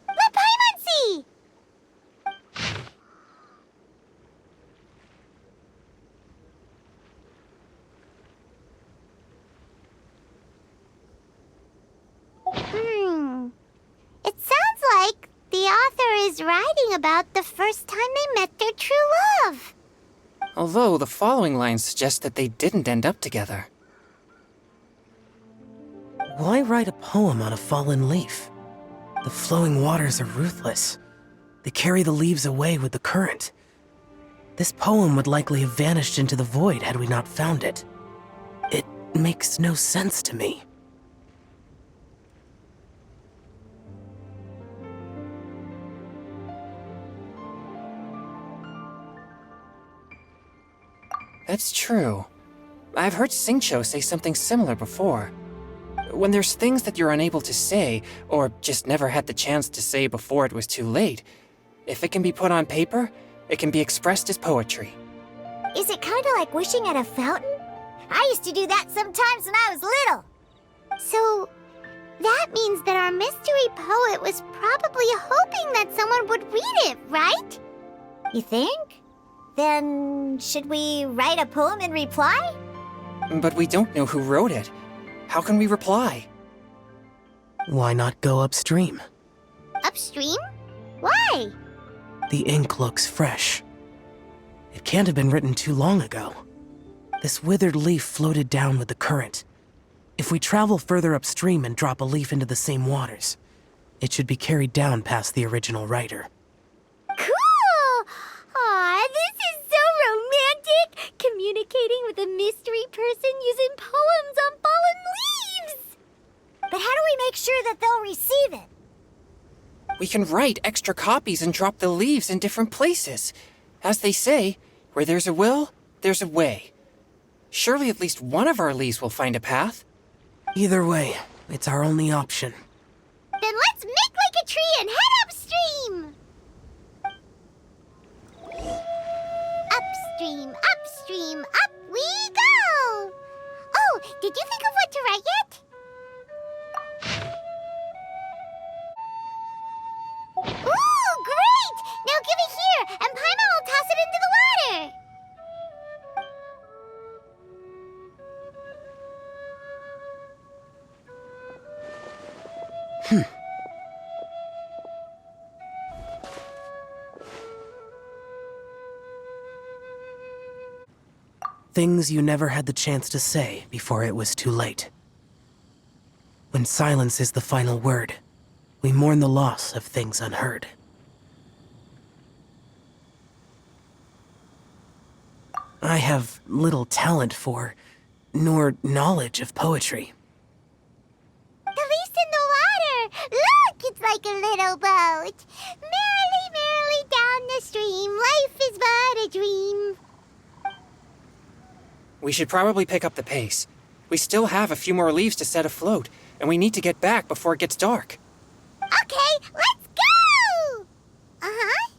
Let Paimon see! It sounds like the author is writing about the first time they met their true love. Although the following lines suggest that they didn't end up together. Why write a poem on a fallen leaf? The flowing waters are ruthless. They carry the leaves away with the current. This poem would likely have vanished into the void had we not found it. It makes no sense to me. That's true. I've heard Xingqiu say something similar before. When there's things that you're unable to say, or just never had the chance to say before it was too late, if it can be put on paper, it can be expressed as poetry. Is it kind of like wishing at a fountain? I used to do that sometimes when I was little. So, that means that our mystery poet was probably hoping that someone would read it, right? You think? Then, should we write a poem in reply? But we don't know who wrote it. How can we reply? Why not go upstream? Upstream? Why? The ink looks fresh. It can't have been written too long ago. This withered leaf floated down with the current. If we travel further upstream and drop a leaf into the same waters, it should be carried down past the original writer. Cool! Aw, this is so romantic! Communicating with a mystery person using poems on fallen leaves! But how do we make sure that they'll receive it? We can write extra copies and drop the leaves in different places. As they say, where there's a will, there's a way. Surely at least one of our leaves will find a path. Either way, it's our only option. Then let's make like a tree and head upstream! Upstream, upstream, up we go! Oh, did you think of what to write yet? Ooh, great! Now give it here, and Paimon will toss it into the water! Things you never had the chance to say before it was too late. When silence is the final word, we mourn the loss of things unheard. I have little talent for, nor knowledge of poetry. The leaf's in the water! Look, it's like a little boat! Merrily, merrily down the stream, life is but a dream. We should probably pick up the pace. We still have a few more leaves to set afloat, and we need to get back before it gets dark. Okay, let's go! Uh-huh.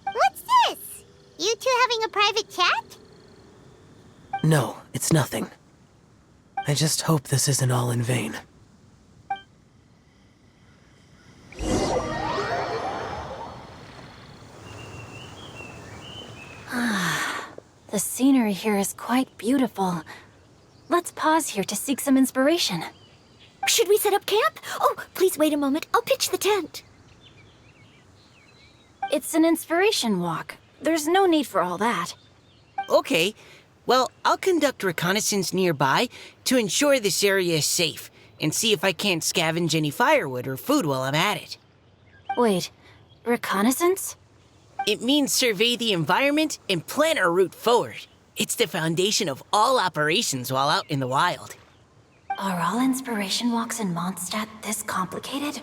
What's this? You two having a private chat? No, it's nothing. I just hope this isn't all in vain. The scenery here is quite beautiful. Let's pause here to seek some inspiration. Should we set up camp? Oh, please wait a moment. I'll pitch the tent. It's an inspiration walk. There's no need for all that. Okay, well, I'll conduct reconnaissance nearby to ensure this area is safe and see if I can't scavenge any firewood or food while I'm at it. Wait, reconnaissance? It means survey the environment and plan our route forward. It's the foundation of all operations while out in the wild. Are all inspiration walks in Mondstadt this complicated?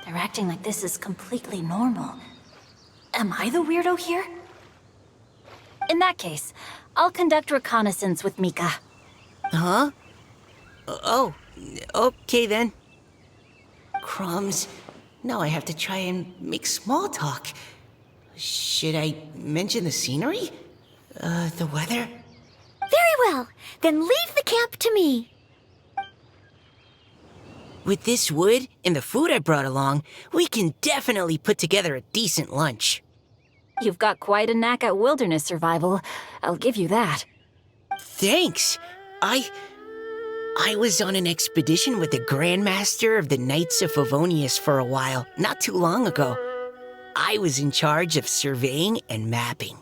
They're acting like this is completely normal. Am I the weirdo here? In that case, I'll conduct reconnaissance with Mika. Huh? Oh, okay then. Crumbs. Now I have to try and make small talk. Should I mention the scenery? The weather? Very well. Then leave the camp to me. With this wood and the food I brought along, we can definitely put together a decent lunch. You've got quite a knack at wilderness survival. I'll give you that. Thanks. I was on an expedition with the Grandmaster of the Knights of Favonius for a while, not too long ago. I was in charge of surveying and mapping.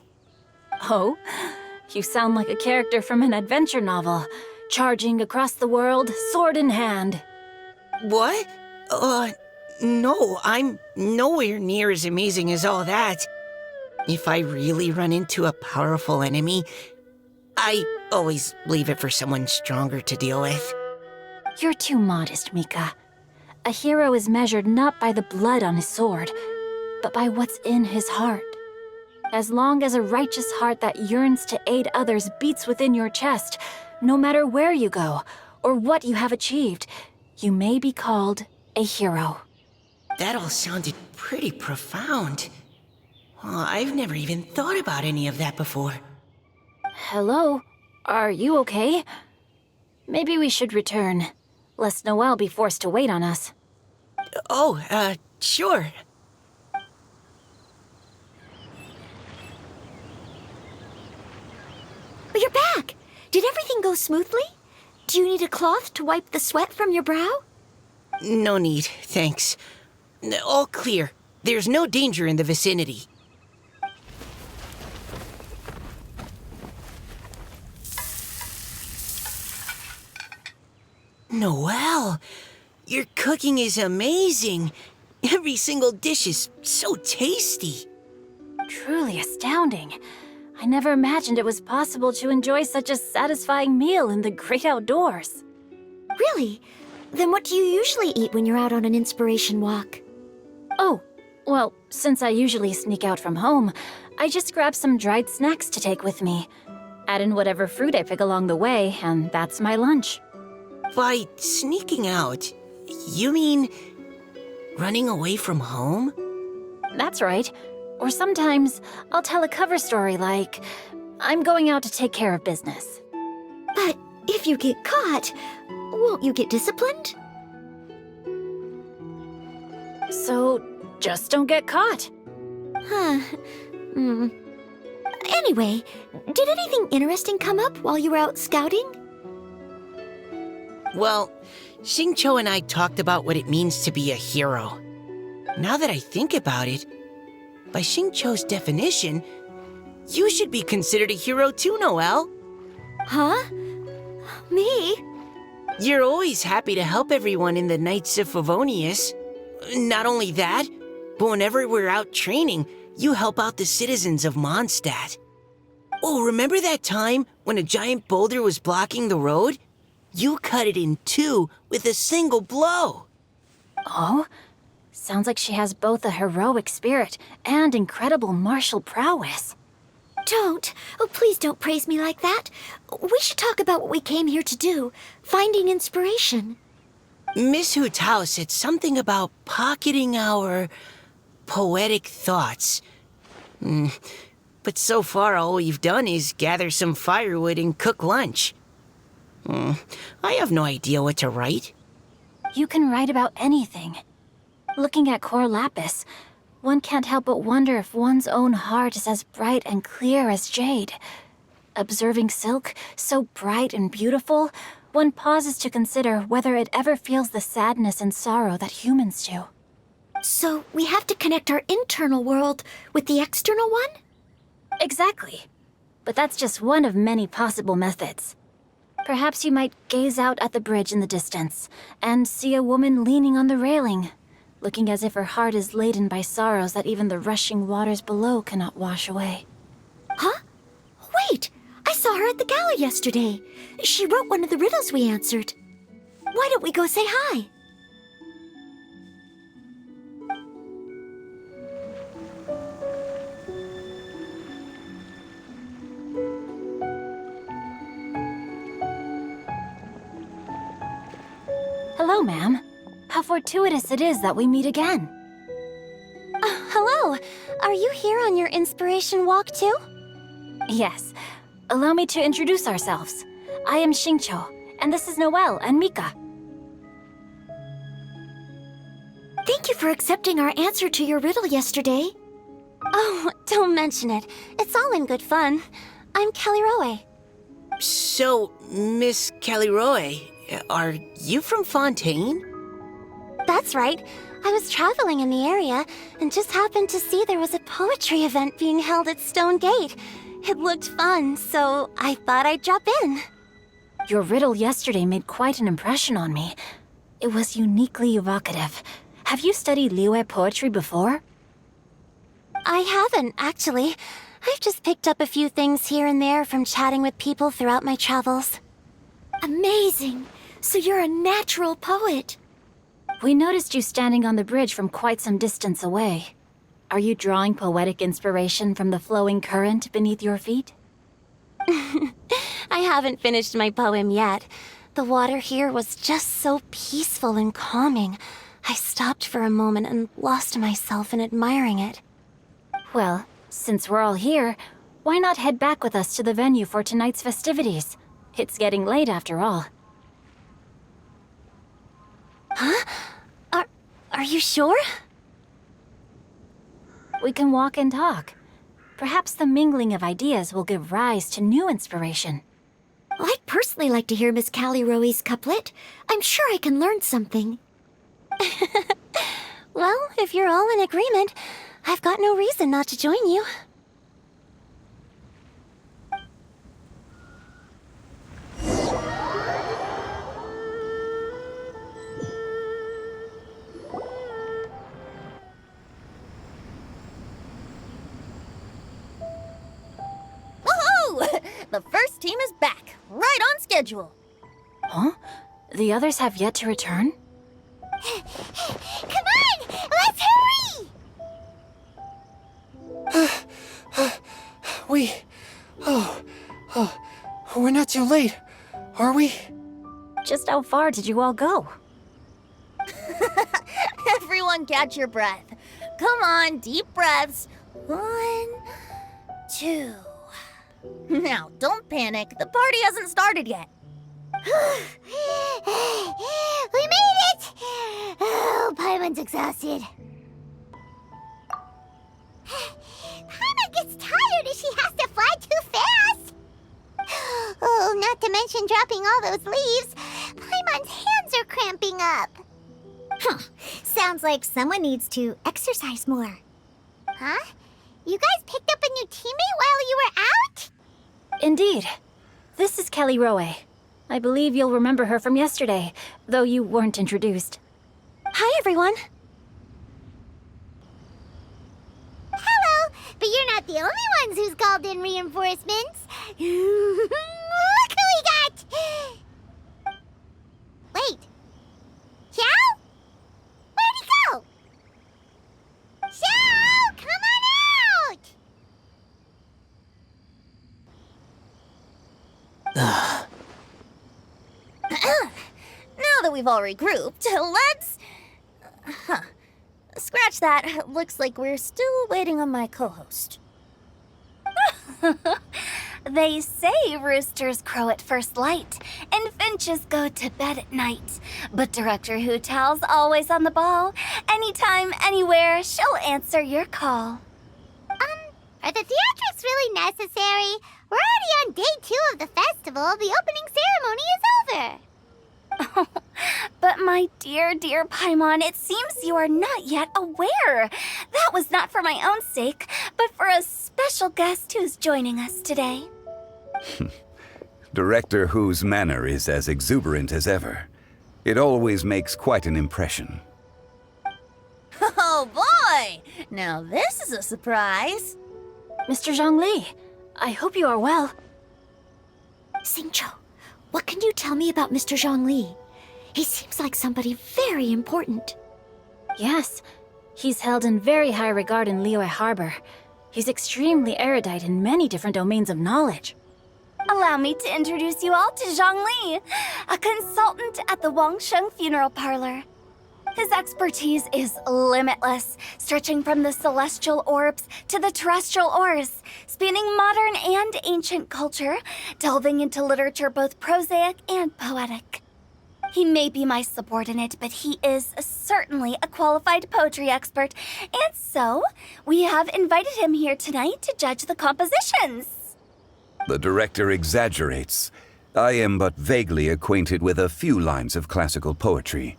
Oh? You sound like a character from an adventure novel, charging across the world, sword in hand. What? No, I'm nowhere near as amazing as all that. If I really run into a powerful enemy, I always leave it for someone stronger to deal with. You're too modest, Mika. A hero is measured not by the blood on his sword, but by what's in his heart. As long as a righteous heart that yearns to aid others beats within your chest, no matter where you go or what you have achieved, you may be called a hero. That all sounded pretty profound. I've never even thought about any of that before. Hello? Are you okay? Maybe we should return, lest Noelle be forced to wait on us. Oh, sure. But you're back. Did everything go smoothly? Do you need a cloth to wipe the sweat from your brow? No need, thanks. All clear. There's no danger in the vicinity. Noelle, your cooking is amazing. Every single dish is so tasty. Truly astounding. I never imagined it was possible to enjoy such a satisfying meal in the great outdoors. Really? Then what do you usually eat when you're out on an inspiration walk? Oh, well, since I usually sneak out from home, I just grab some dried snacks to take with me. Add in whatever fruit I pick along the way, and that's my lunch. By sneaking out, you mean running away from home? That's right. Or sometimes I'll tell a cover story like, I'm going out to take care of business. But if you get caught, won't you get disciplined? So just don't get caught. Huh. Anyway, did anything interesting come up while you were out scouting? Well, Xingqiu and I talked about what it means to be a hero. Now that I think about it, by Xingqiu's definition, you should be considered a hero too, Noelle. Huh? Me? You're always happy to help everyone in the Knights of Favonius. Not only that, but whenever we're out training, you help out the citizens of Mondstadt. Oh, remember that time when a giant boulder was blocking the road? You cut it in two with a single blow. Oh? Sounds like she has both a heroic spirit and incredible martial prowess. Don't. Oh, please don't praise me like that. We should talk about what we came here to do, finding inspiration. Miss Hu Tao said something about pocketing our poetic thoughts. But so far all we've done is gather some firewood and cook lunch. I have no idea what to write. You can write about anything. Looking at Cor Lapis, one can't help but wonder if one's own heart is as bright and clear as jade. Observing silk, so bright and beautiful, one pauses to consider whether it ever feels the sadness and sorrow that humans do. So we have to connect our internal world with the external one? Exactly. But that's just one of many possible methods. Perhaps you might gaze out at the bridge in the distance and see a woman leaning on the railing, looking as if her heart is laden by sorrows that even the rushing waters below cannot wash away. Huh? Wait! I saw saw her at the gala yesterday. She wrote one of the riddles we answered. Why don't we go say hi? Hello, ma'am. How fortuitous it is that we meet again. Hello. Are you here on your inspiration walk too? Yes. Allow me to introduce ourselves. I am Xingqiu, and this is Noelle and Mika. Thank you for accepting our answer to your riddle yesterday. Oh, don't mention it. It's all in good fun. I'm Kelly Roe. So, Miss Caliroe, are you from Fontaine? That's right. I was traveling in the area and just happened to see there was a poetry event being held at Stone Gate. It looked fun, so I thought I'd drop in. Your riddle yesterday made quite an impression on me. It was uniquely evocative. Have you studied Liyue poetry before? I haven't, actually. I've just picked up a few things here and there from chatting with people throughout my travels. Amazing! So you're a natural poet. We noticed you standing on the bridge from quite some distance away. Are you drawing poetic inspiration from the flowing current beneath your feet? I haven't finished my poem yet. The water here was just so peaceful and calming. I stopped for a moment and lost myself in admiring it. Well, since we're all here, why not head back with us to the venue for tonight's festivities? It's getting late after all. Huh? Are you sure? We can walk and talk. Perhaps the mingling of ideas will give rise to new inspiration. I'd personally like to hear Miss Callie Roe's couplet. I'm sure I can learn something. Well, if you're all in agreement, I've got no reason not to join you. Woohoo! The first team is back, right on schedule. Huh? The others have yet to return? Come on! Let's hurry! We're not too late, are we? Just how far did you all go? Everyone catch your breath. Come on, deep breaths. 1, 2. Now, don't panic. The party hasn't started yet. We made it! Oh, Paimon's exhausted. Paimon gets tired if she has to fly too fast. Oh, not to mention dropping all those leaves. Paimon's hands are cramping up. Sounds like someone needs to exercise more. Huh? You guys picked up a new teammate while you were out? Indeed. This is Kelly Roe. I believe you'll remember her from yesterday, though you weren't introduced. Hi, everyone. Hello, but you're not the only ones who's called in reinforcements. Look who we got! Wait. Xiao? Where'd he go? Xiao, come on out! Now that we've all regrouped, let's... Scratch that. Looks like we're still waiting on my co-host. They say roosters crow at first light, and finches go to bed at night. But Director Hu Tao's always on the ball. Anytime, anywhere, she'll answer your call. Are the theatrics really necessary? We're already on day 2 of the festival. The opening ceremony is over. But my dear, dear Paimon, it seems you are not yet aware. That was not for my own sake, but for a special guest who's joining us today. Director Hu's manner is as exuberant as ever. It always makes quite an impression. Oh boy! Now this is a surprise. Mr. Zhongli, I hope you are well. Xingqiu, what can you tell me about Mr. Zhongli? He seems like somebody very important. Yes, he's held in very high regard in Liyue Harbor. He's extremely erudite in many different domains of knowledge. Allow me to introduce you all to Zhongli, a consultant at the Wangsheng Funeral Parlor. His expertise is limitless, stretching from the celestial orbs to the terrestrial ores, spanning modern and ancient culture, delving into literature both prosaic and poetic. He may be my subordinate, but he is certainly a qualified poetry expert, and so we have invited him here tonight to judge the compositions. The director exaggerates. I am but vaguely acquainted with a few lines of classical poetry.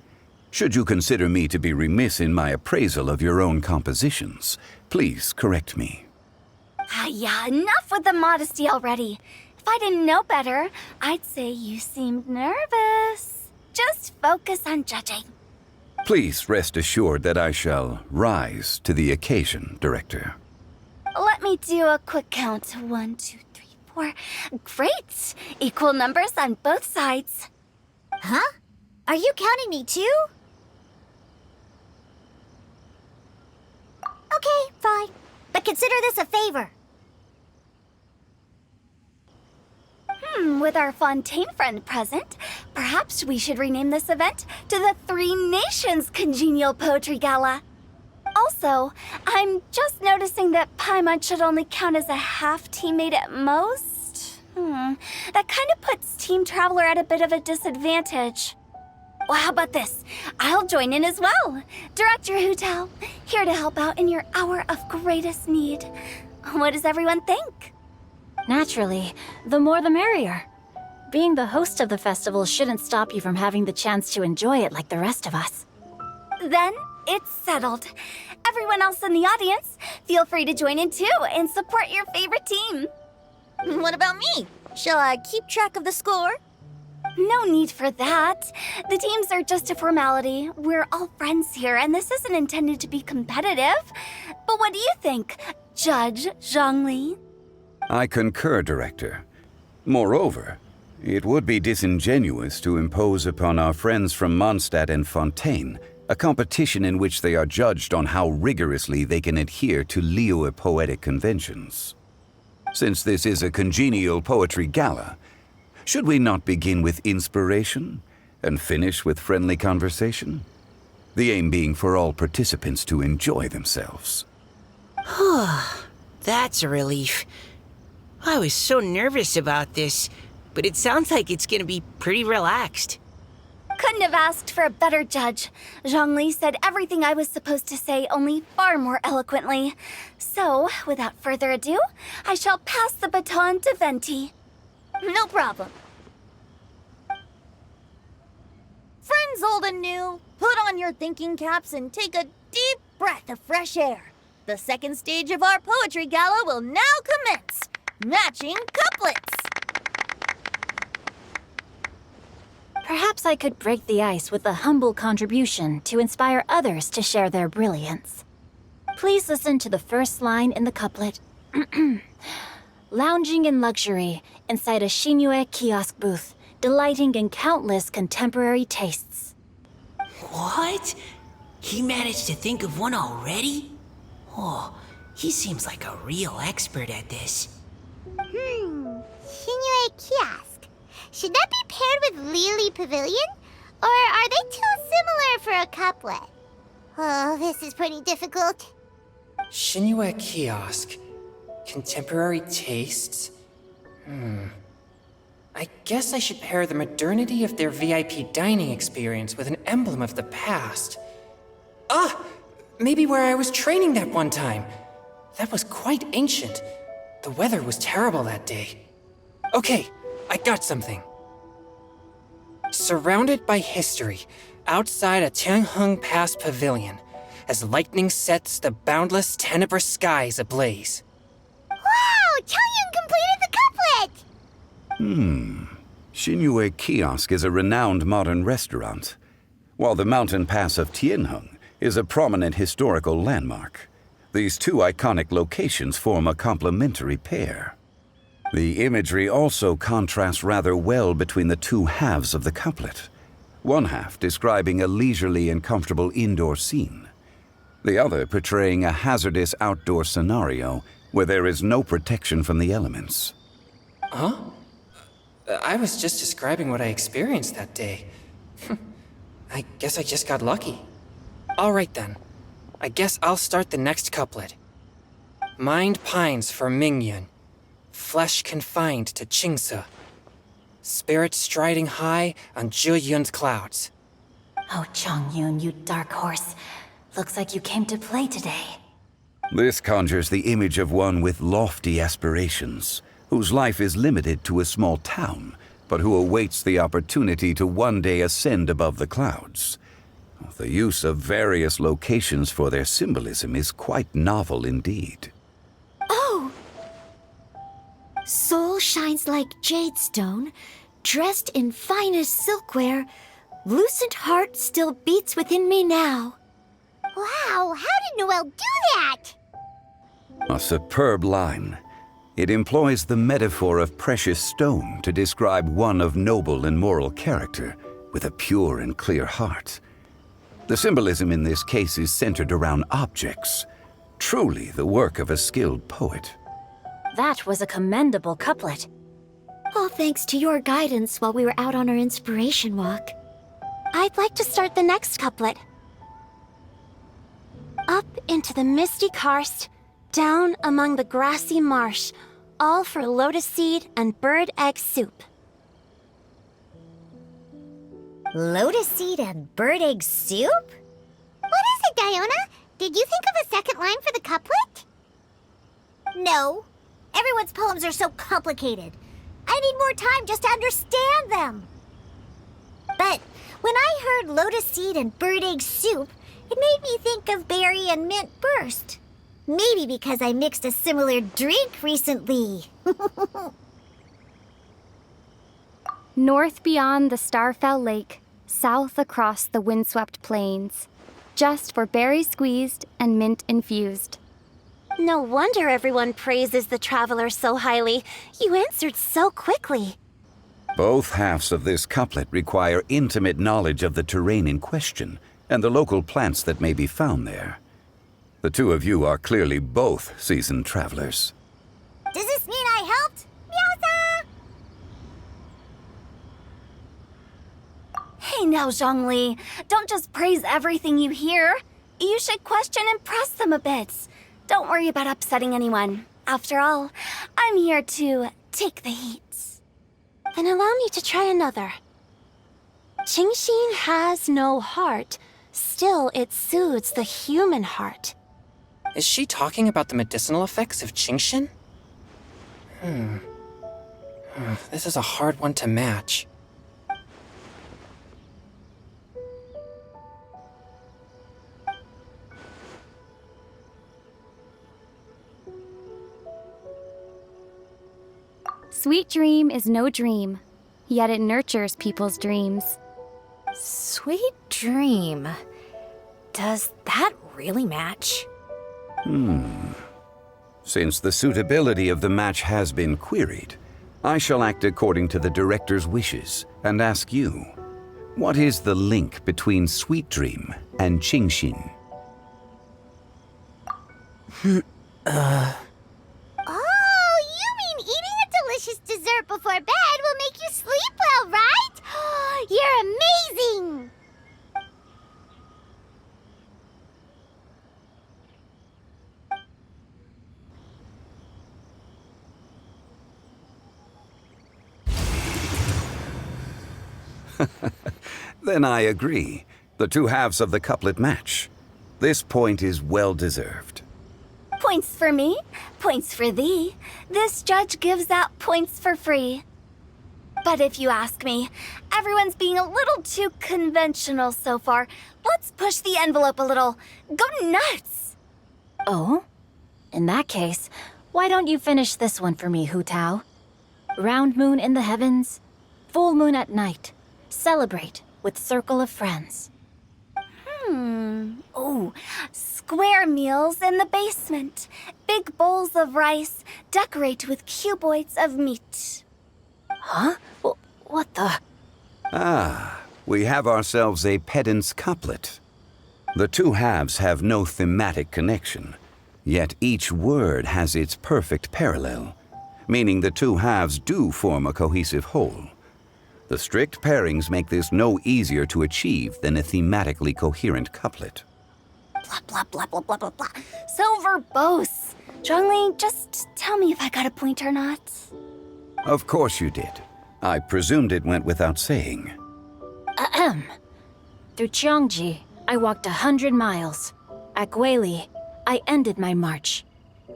Should you consider me to be remiss in my appraisal of your own compositions, please correct me. Yeah, enough with the modesty already. If I didn't know better, I'd say you seemed nervous. Just focus on judging. Please rest assured that I shall rise to the occasion, Director. Let me do a quick count. 1, 2, 3, 4. Great! Equal numbers on both sides. Huh? Are you counting me too? Okay, fine. But consider this a favor. With our Fontaine friend present, perhaps we should rename this event to the Three Nations Congenial Poetry Gala. Also, I'm just noticing that Paimon should only count as a half teammate at most. That kind of puts Team Traveler at a bit of a disadvantage. Well, how about this? I'll join in as well. Director Hu Tao, here to help out in your hour of greatest need. What does everyone think? Naturally, the more the merrier. Being the host of the festival shouldn't stop you from having the chance to enjoy it like the rest of us. Then it's settled. Everyone else in the audience, feel free to join in too and support your favorite team. What about me? Shall I keep track of the score? No need for that. The teams are just a formality. We're all friends here, and this isn't intended to be competitive. But what do you think, Judge Zhongli? I concur, Director. Moreover, it would be disingenuous to impose upon our friends from Mondstadt and Fontaine a competition in which they are judged on how rigorously they can adhere to Liyue poetic conventions. Since this is a congenial poetry gala, should we not begin with inspiration and finish with friendly conversation? The aim being for all participants to enjoy themselves. That's a relief. I was so nervous about this, but it sounds like it's gonna be pretty relaxed. Couldn't have asked for a better judge. Zhongli said everything I was supposed to say, only far more eloquently. So, without further ado, I shall pass the baton to Venti. No problem. Friends old and new, put on your thinking caps and take a deep breath of fresh air. The second stage of our poetry gala will now commence. Matching couplets. Perhaps I could break the ice with a humble contribution to inspire others to share their brilliance. Please listen to the first line in the couplet. Lounging in luxury inside a Shinue kiosk booth, delighting in countless contemporary tastes. What? He managed to think of one already? Oh, he seems like a real expert at this. Shinue Kiosk. Should that be paired with Lily Pavilion? Or are they too similar for a couplet? Oh, this is pretty difficult. Shinue Kiosk. Contemporary tastes? I guess I should pair the modernity of their VIP dining experience with an emblem of the past. Maybe where I was training that one time. That was quite ancient. The weather was terrible that day. Okay, I got something. Surrounded by history, outside a Tianheng Pass pavilion, as lightning sets the boundless tenebrous skies ablaze. Wow! Changyun completed the couplet! Shinue Kiosk is a renowned modern restaurant, while the mountain pass of Tianheng is a prominent historical landmark. These two iconic locations form a complementary pair. The imagery also contrasts rather well between the two halves of the couplet. One half describing a leisurely and comfortable indoor scene. The other portraying a hazardous outdoor scenario where there is no protection from the elements. Huh? I was just describing what I experienced that day. I guess I just got lucky. All right then. I guess I'll start the next couplet. Mind pines for Mingyun, flesh confined to Qingse, spirit striding high on Zheyun's clouds. Oh, Chongyun, you dark horse. Looks like you came to play today. This conjures the image of one with lofty aspirations, whose life is limited to a small town, but who awaits the opportunity to one day ascend above the clouds. The use of various locations for their symbolism is quite novel indeed. Oh! Soul shines like jade stone, dressed in finest silkware. Lucent heart still beats within me now. Wow, how did Noelle do that? A superb line. It employs the metaphor of precious stone to describe one of noble and moral character, with a pure and clear heart. The symbolism in this case is centered around objects, truly the work of a skilled poet. That was a commendable couplet. All thanks to your guidance while we were out on our inspiration walk. I'd like to start the next couplet. Up into the misty karst, down among the grassy marsh, all for lotus seed and bird egg soup. Lotus seed and bird egg soup? What is it, Diona? Did you think of a second line for the couplet? No. Everyone's poems are so complicated. I need more time just to understand them. But when I heard lotus seed and bird egg soup, it made me think of berry and mint burst. Maybe because I mixed a similar drink recently. North beyond the Starfell Lake, south across the windswept plains. Just for berry squeezed and mint infused. No wonder everyone praises the traveler so highly. You answered so quickly. Both halves of this couplet require intimate knowledge of the terrain in question and the local plants that may be found there. The two of you are clearly both seasoned travelers. Does this mean I helped? Meowza! Hey now, Zhongli. Don't just praise everything you hear. You should question and press them a bit. Don't worry about upsetting anyone. After all, I'm here to take the heat. Then allow me to try another. Qingxin has no heart. Still, it soothes the human heart. Is she talking about the medicinal effects of Qingxin? This is a hard one to match. Sweet dream is no dream, yet it nurtures people's dreams. Sweet dream. Does that really match? Since the suitability of the match has been queried, I shall act according to the director's wishes and ask you, what is the link between Sweet Dream and Qingxin? Oh, you mean eating a delicious dessert before bed will make you sleep well, right? You're amazing! Then I agree. The two halves of the couplet match. This point is well deserved. Points for me, points for thee. This judge gives out points for free. But if you ask me, everyone's being a little too conventional so far. Let's push the envelope a little. Go nuts! Oh? In that case, why don't you finish this one for me, Hu Tao? Round moon in the heavens, full moon at night. Celebrate with circle of friends. Oh, square meals in the basement. Big bowls of rice decorate with cuboids of meat. Huh? What the? Ah, we have ourselves a pedant's couplet. The two halves have no thematic connection, yet each word has its perfect parallel, meaning the two halves do form a cohesive whole. The strict pairings make this no easier to achieve than a thematically coherent couplet. Blah, blah, blah, blah, blah, blah, blah. So verbose. Zhongli, just tell me if I got a point or not. Of course you did. I presumed it went without saying. Ahem. Through Cheongji, I walked 100 miles. At Guili, I ended my march.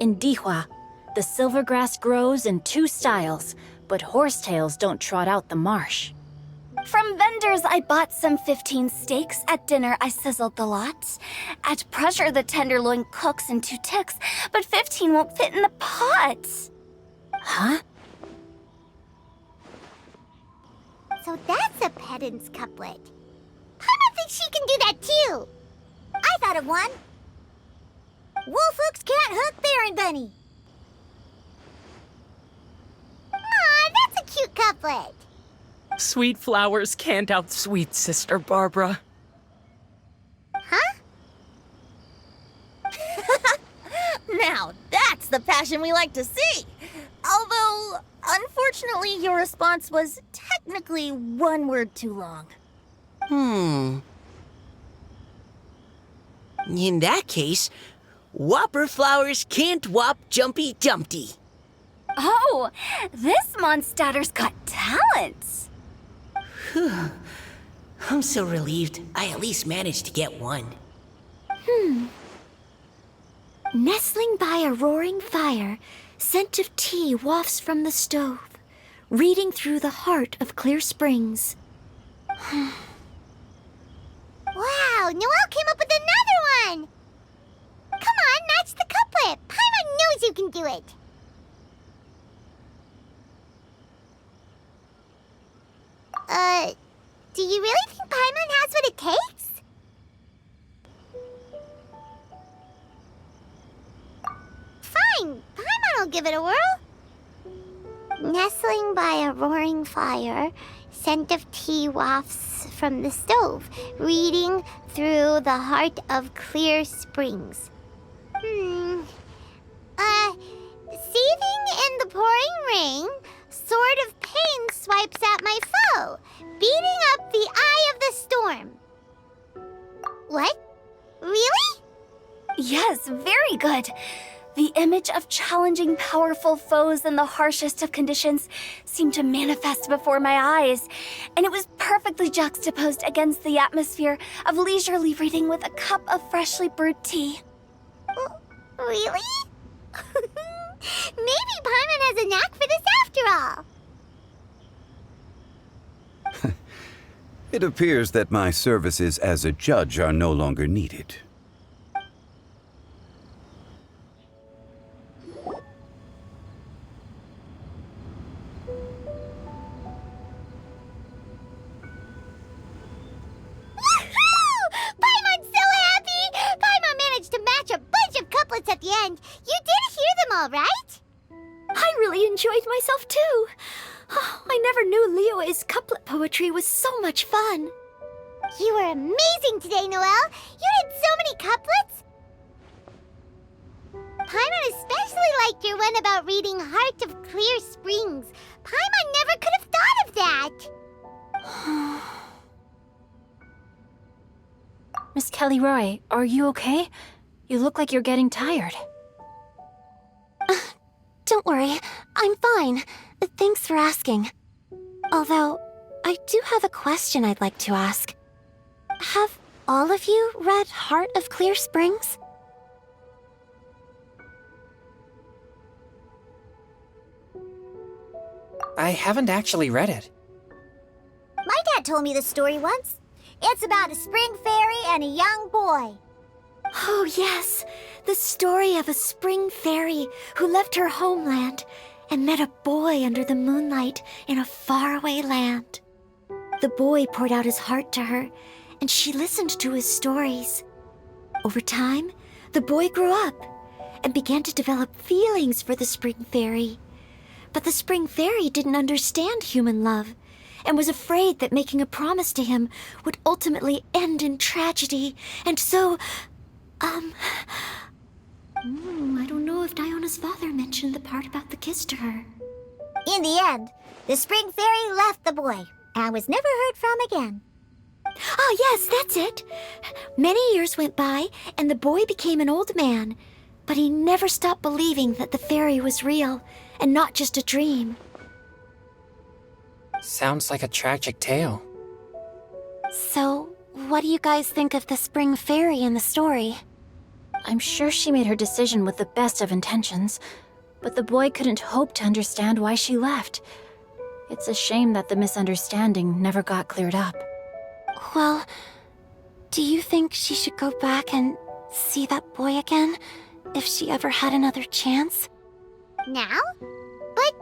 In Dihua, the silver grass grows in 2 styles, but horsetails don't trot out the marsh. From vendors, I bought some 15 steaks. At dinner, I sizzled the lot. At pressure, the tenderloin cooks in 2 ticks, but 15 won't fit in the pot. Huh? So that's a pedant's couplet. Paimon thinks she can do that too. I thought of one. Wolf hooks can't hook Baron Bunny. Aw, that's a cute couplet. Sweet flowers can't outsweet Sister Barbara. Huh? Now, that's the passion we like to see. Although, unfortunately, your response was technically 1 word too long. In that case, Whopper flowers can't whop Jumpy Dumpty. Oh, this Mondstadter's got talent. I'm so relieved I at least managed to get one. Nestling by a roaring fire, scent of tea wafts from the stove, reading through the heart of clear springs. Wow, Noelle came up with another one! Come on, match the couplet! Paimon knows you can do it! Do you really think Paimon has what it takes? Fine, Paimon will give it a whirl. Nestling by a roaring fire, scent of tea wafts from the stove, reading through the heart of clear springs. Seething in the pouring rain, sword of pain swipes at my foe, beating up the eye of the storm. What? Really? Yes, very good. The image of challenging powerful foes in the harshest of conditions seemed to manifest before my eyes, and it was perfectly juxtaposed against the atmosphere of leisurely reading with a cup of freshly brewed tea. Really? Maybe Paimon has a knack for this after all. It appears that my services as a judge are no longer needed. Paimon's so happy! Paimon managed to match a bunch of couplets at the end. You did hear them all, right? I really enjoyed myself too. Oh, I never knew Liyue's couplet poetry was so much fun. You were amazing today, Noelle. You did so many couplets. Paimon especially liked your one about reading Heart of Clear Springs. Paimon never could have thought of that. Miss Kelly Roy, are you okay? You look like you're getting tired. Don't worry, I'm fine. Thanks for asking. Although, I do have a question I'd like to ask. Have all of you read Heart of Clear Springs? I haven't actually read it. My dad told me this story once. It's about a spring fairy and a young boy. Oh, yes. The story of a spring fairy who left her homeland and met a boy under the moonlight in a faraway land. The boy poured out his heart to her, and she listened to his stories. Over time, the boy grew up and began to develop feelings for the Spring Fairy. But the Spring Fairy didn't understand human love and was afraid that making a promise to him would ultimately end in tragedy. And so, I don't know if Diona's father mentioned the part about the kiss to her. In the end, the Spring Fairy left the boy and was never heard from again. Oh, yes, that's it. Many years went by, and the boy became an old man. But he never stopped believing that the fairy was real and not just a dream. Sounds like a tragic tale. So, what do you guys think of the Spring Fairy in the story? I'm sure she made her decision with the best of intentions, but the boy couldn't hope to understand why she left. It's a shame that the misunderstanding never got cleared up. Well, do you think she should go back and see that boy again if she ever had another chance? Now? But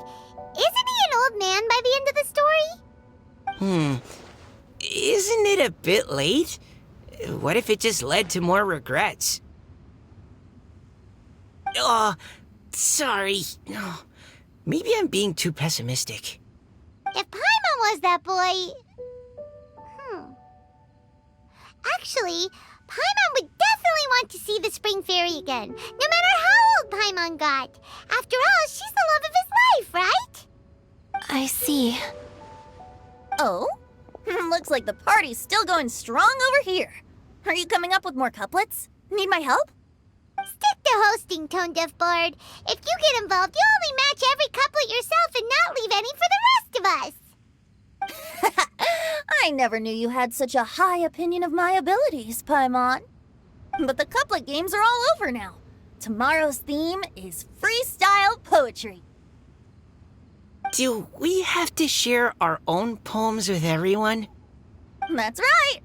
isn't he an old man by the end of the story? Isn't it a bit late? What if it just led to more regrets? Oh, sorry. Oh, maybe I'm being too pessimistic. If Paimon was that boy... Actually, Paimon would definitely want to see the Spring Fairy again, no matter how old Paimon got. After all, she's the love of his life, right? I see. Oh? Looks like the party's still going strong over here. Are you coming up with more couplets? Need my help? Stick to hosting, Tone Deaf Bard. If you get involved, you'll only match every couplet yourself and not leave any for the rest of us. I never knew you had such a high opinion of my abilities, Paimon. But the couplet games are all over now. Tomorrow's theme is freestyle poetry. Do we have to share our own poems with everyone? That's right.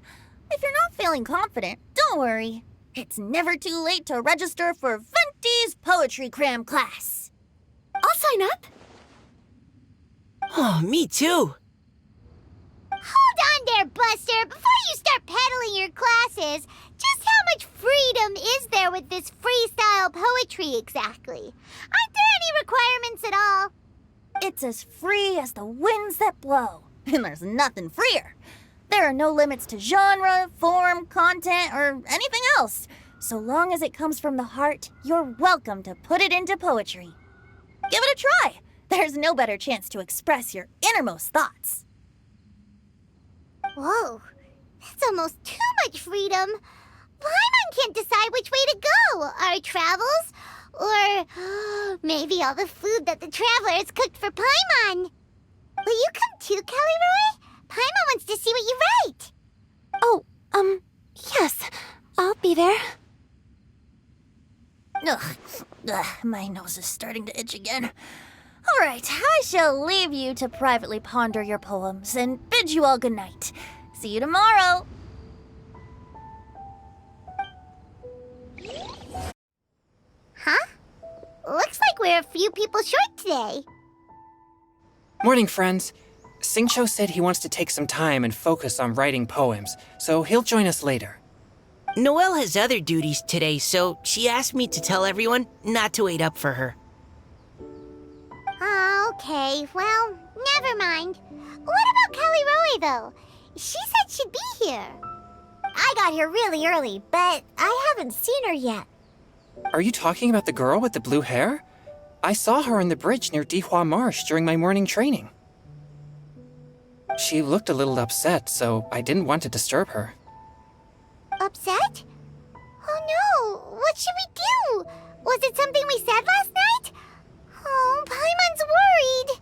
If you're not feeling confident, don't worry. It's never too late to register for Venti's Poetry Cram class. I'll sign up. Oh, me too. Hold on there, Buster. Before you start peddling your classes, just how much freedom is there with this freestyle poetry exactly? Aren't there any requirements at all? It's as free as the winds that blow, and there's nothing freer. There are no limits to genre, form, content, or anything else. So long as it comes from the heart, you're welcome to put it into poetry. Give it a try. There's no better chance to express your innermost thoughts. Whoa, that's almost too much freedom. Paimon can't decide which way to go. Our travels, or maybe all the food that the travelers cooked for Paimon. Will you come too, Kelly Roy? Paimon wants to see what you write. Oh, yes. I'll be there. Ugh, my nose is starting to itch again. All right, I shall leave you to privately ponder your poems and bid you all good night. See you tomorrow. Huh? Looks like we're a few people short today. Morning, friends. Singcho said he wants to take some time and focus on writing poems, so he'll join us later. Noelle has other duties today, so she asked me to tell everyone not to wait up for her. Oh, okay. Well, never mind. What about Kelly Roy, though? She said she'd be here. I got here really early, but I haven't seen her yet. Are you talking about the girl with the blue hair? I saw her on the bridge near Dihua Marsh during my morning training. She looked a little upset, so I didn't want to disturb her. Upset? Oh no! What should we do? Was it something we said last night? Oh, Paimon's worried.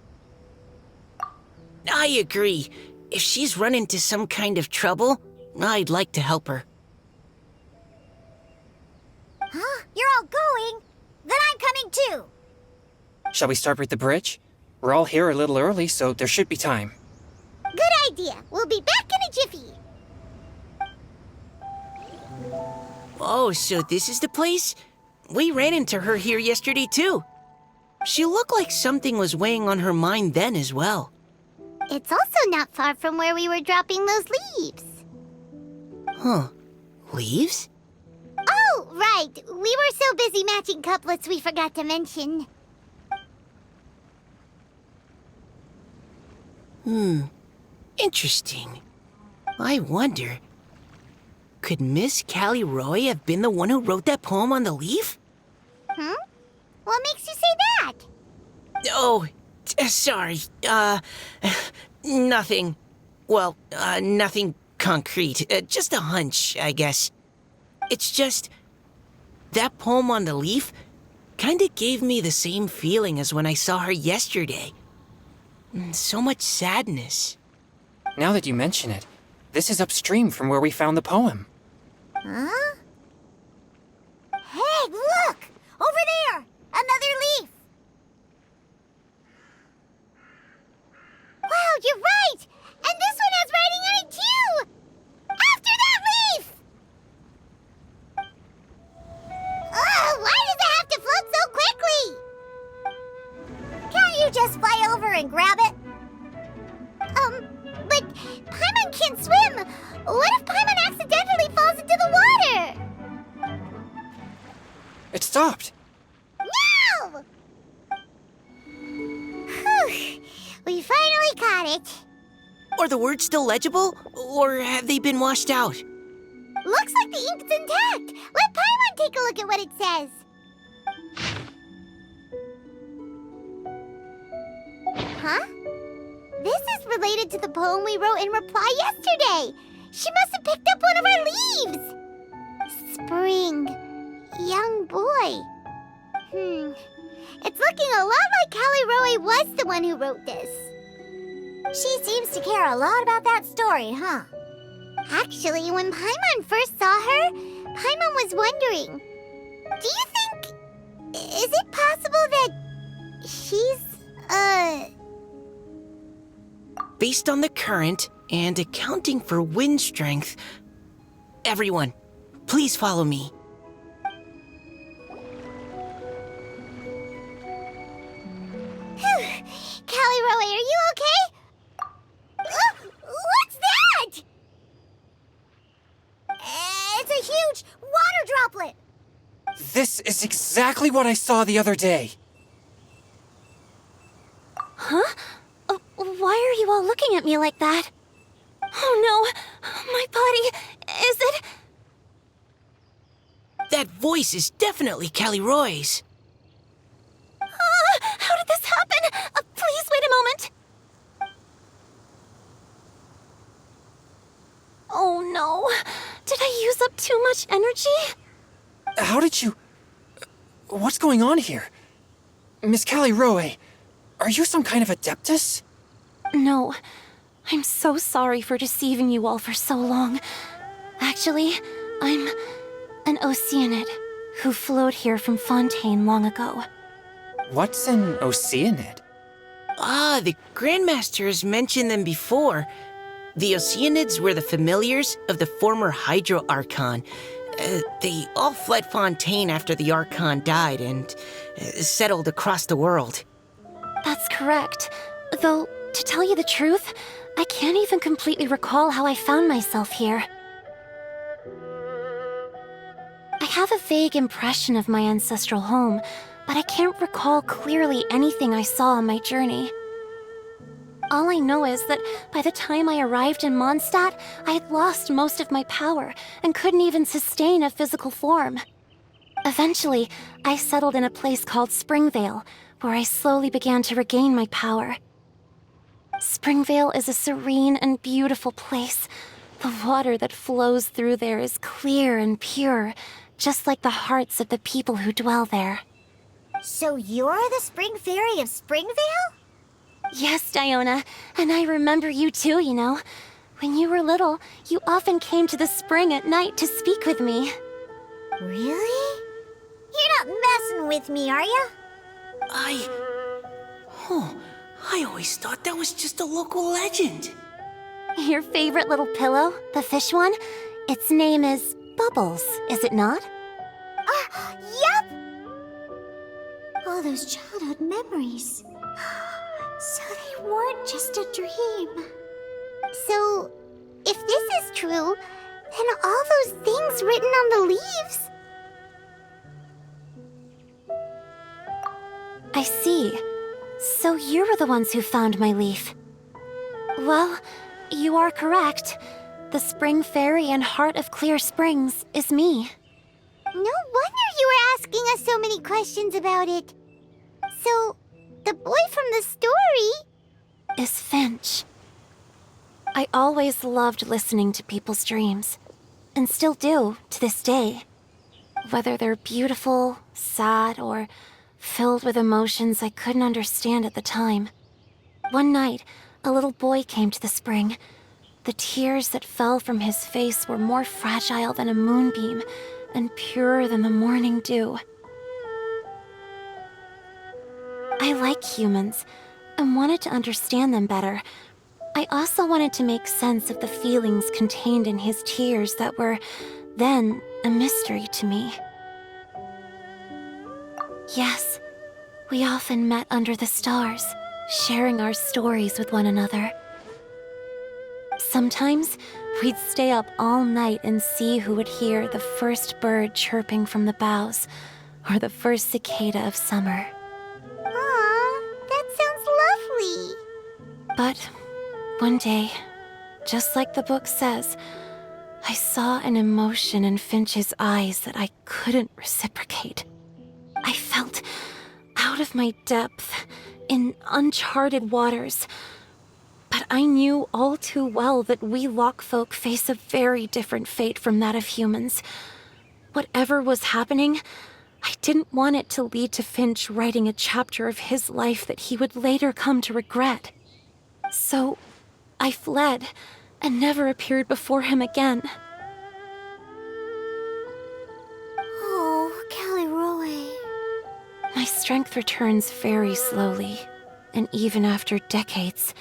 I agree. If she's run into some kind of trouble, I'd like to help her. Huh? You're all going? Then I'm coming too. Shall we start with the bridge? We're all here a little early, so there should be time. Good idea. We'll be back in a jiffy. Oh, so this is the place? We ran into her here yesterday, too. She looked like something was weighing on her mind then as well. It's also not far from where we were dropping those leaves. Huh. Leaves? Oh, Oh, right. We were so busy matching couplets we forgot to mention. Interesting. I wonder, could Miss Callie Roy have been the one who wrote that poem on the leaf? What makes you say that? Oh, sorry. Nothing. Well, nothing concrete. Just a hunch, I guess. It's just, that poem on the leaf kinda gave me the same feeling as when I saw her yesterday. So much sadness. Now that you mention it, this is upstream from where we found the poem. Huh? Hey, look! Over there! Another leaf! Wow, you're right! And this one has writing on it too! After that leaf! Oh, why does it have to float so quickly? Can't you just fly over and grab it? But Paimon can't swim! What if Paimon accidentally falls into the water? It stopped. No! Whew. We finally caught it. Are the words still legible, or have they been washed out? Looks like the ink's intact. Let Paimon take a look at what it says. Huh? This is related to the poem we wrote in reply yesterday. She must have picked up one of our leaves. Spring. Young boy. It's looking a lot like Callie Roy was the one who wrote this. She seems to care a lot about that story, huh? Actually, when Paimon first saw her, Paimon was wondering, do you think... is it possible that she's, Based on the current and accounting for wind strength, everyone, please follow me. Callie Roy, are you okay? What's that? It's a huge water droplet. This is exactly what I saw the other day. Huh? Why are you all looking at me like that? Oh no! My body... is it... That voice is definitely Callie Roy's. How did this happen? Please wait a moment. Oh no. Did I use up too much energy? How did you... What's going on here? Miss Callie Roy, are you some kind of adeptus? No. I'm so sorry for deceiving you all for so long. Actually, I'm an Oceanid who flowed here from Fontaine long ago. What's an Oceanid? Ah, the Grandmaster has mentioned them before. The Oceanids were the familiars of the former Hydro Archon. They all fled Fontaine after the Archon died and settled across the world. That's correct. Though, to tell you the truth, I can't even completely recall how I found myself here. I have a vague impression of my ancestral home, but I can't recall clearly anything I saw on my journey. All I know is that by the time I arrived in Mondstadt, I had lost most of my power and couldn't even sustain a physical form. Eventually, I settled in a place called Springvale, where I slowly began to regain my power. Springvale is a serene and beautiful place. The water that flows through there is clear and pure, just like the hearts of the people who dwell there. So you're the Spring Fairy of Springvale? Yes, Diona, and I remember you too, you know. When you were little, you often came to the spring at night to speak with me. Really? You're not messing with me, are you? I always thought that was just a local legend. Your favorite little pillow, the fish one? Its name is Bubbles, is it not? Yep! All those childhood memories. So they weren't just a dream. So, if this is true, then all those things written on the leaves, I see. So you were the ones who found my leaf. Well, you are correct. The Spring Fairy and Heart of Clear Springs is me. No wonder you were asking us so many questions about it. So, the boy from the story Is Finch. I always loved listening to people's dreams, and still do to this day. Whether they're beautiful, sad, or filled with emotions I couldn't understand at the time. One night, a little boy came to the spring. The tears that fell from his face were more fragile than a moonbeam and purer than the morning dew. I like humans and wanted to understand them better. I also wanted to make sense of the feelings contained in his tears that were then a mystery to me. Yes, we often met under the stars, sharing our stories with one another. Sometimes we'd stay up all night and see who would hear the first bird chirping from the boughs or the first cicada of summer. Aw, that sounds lovely. But one day, just like the book says, I saw an emotion in Finch's eyes that I couldn't reciprocate. I felt out of my depth, in uncharted waters. But I knew all too well that we Lockfolk face a very different fate from that of humans. Whatever was happening, I didn't want it to lead to Finch writing a chapter of his life that he would later come to regret. So, I fled and never appeared before him again. Oh, Caliroe. My strength returns very slowly, and even after decades,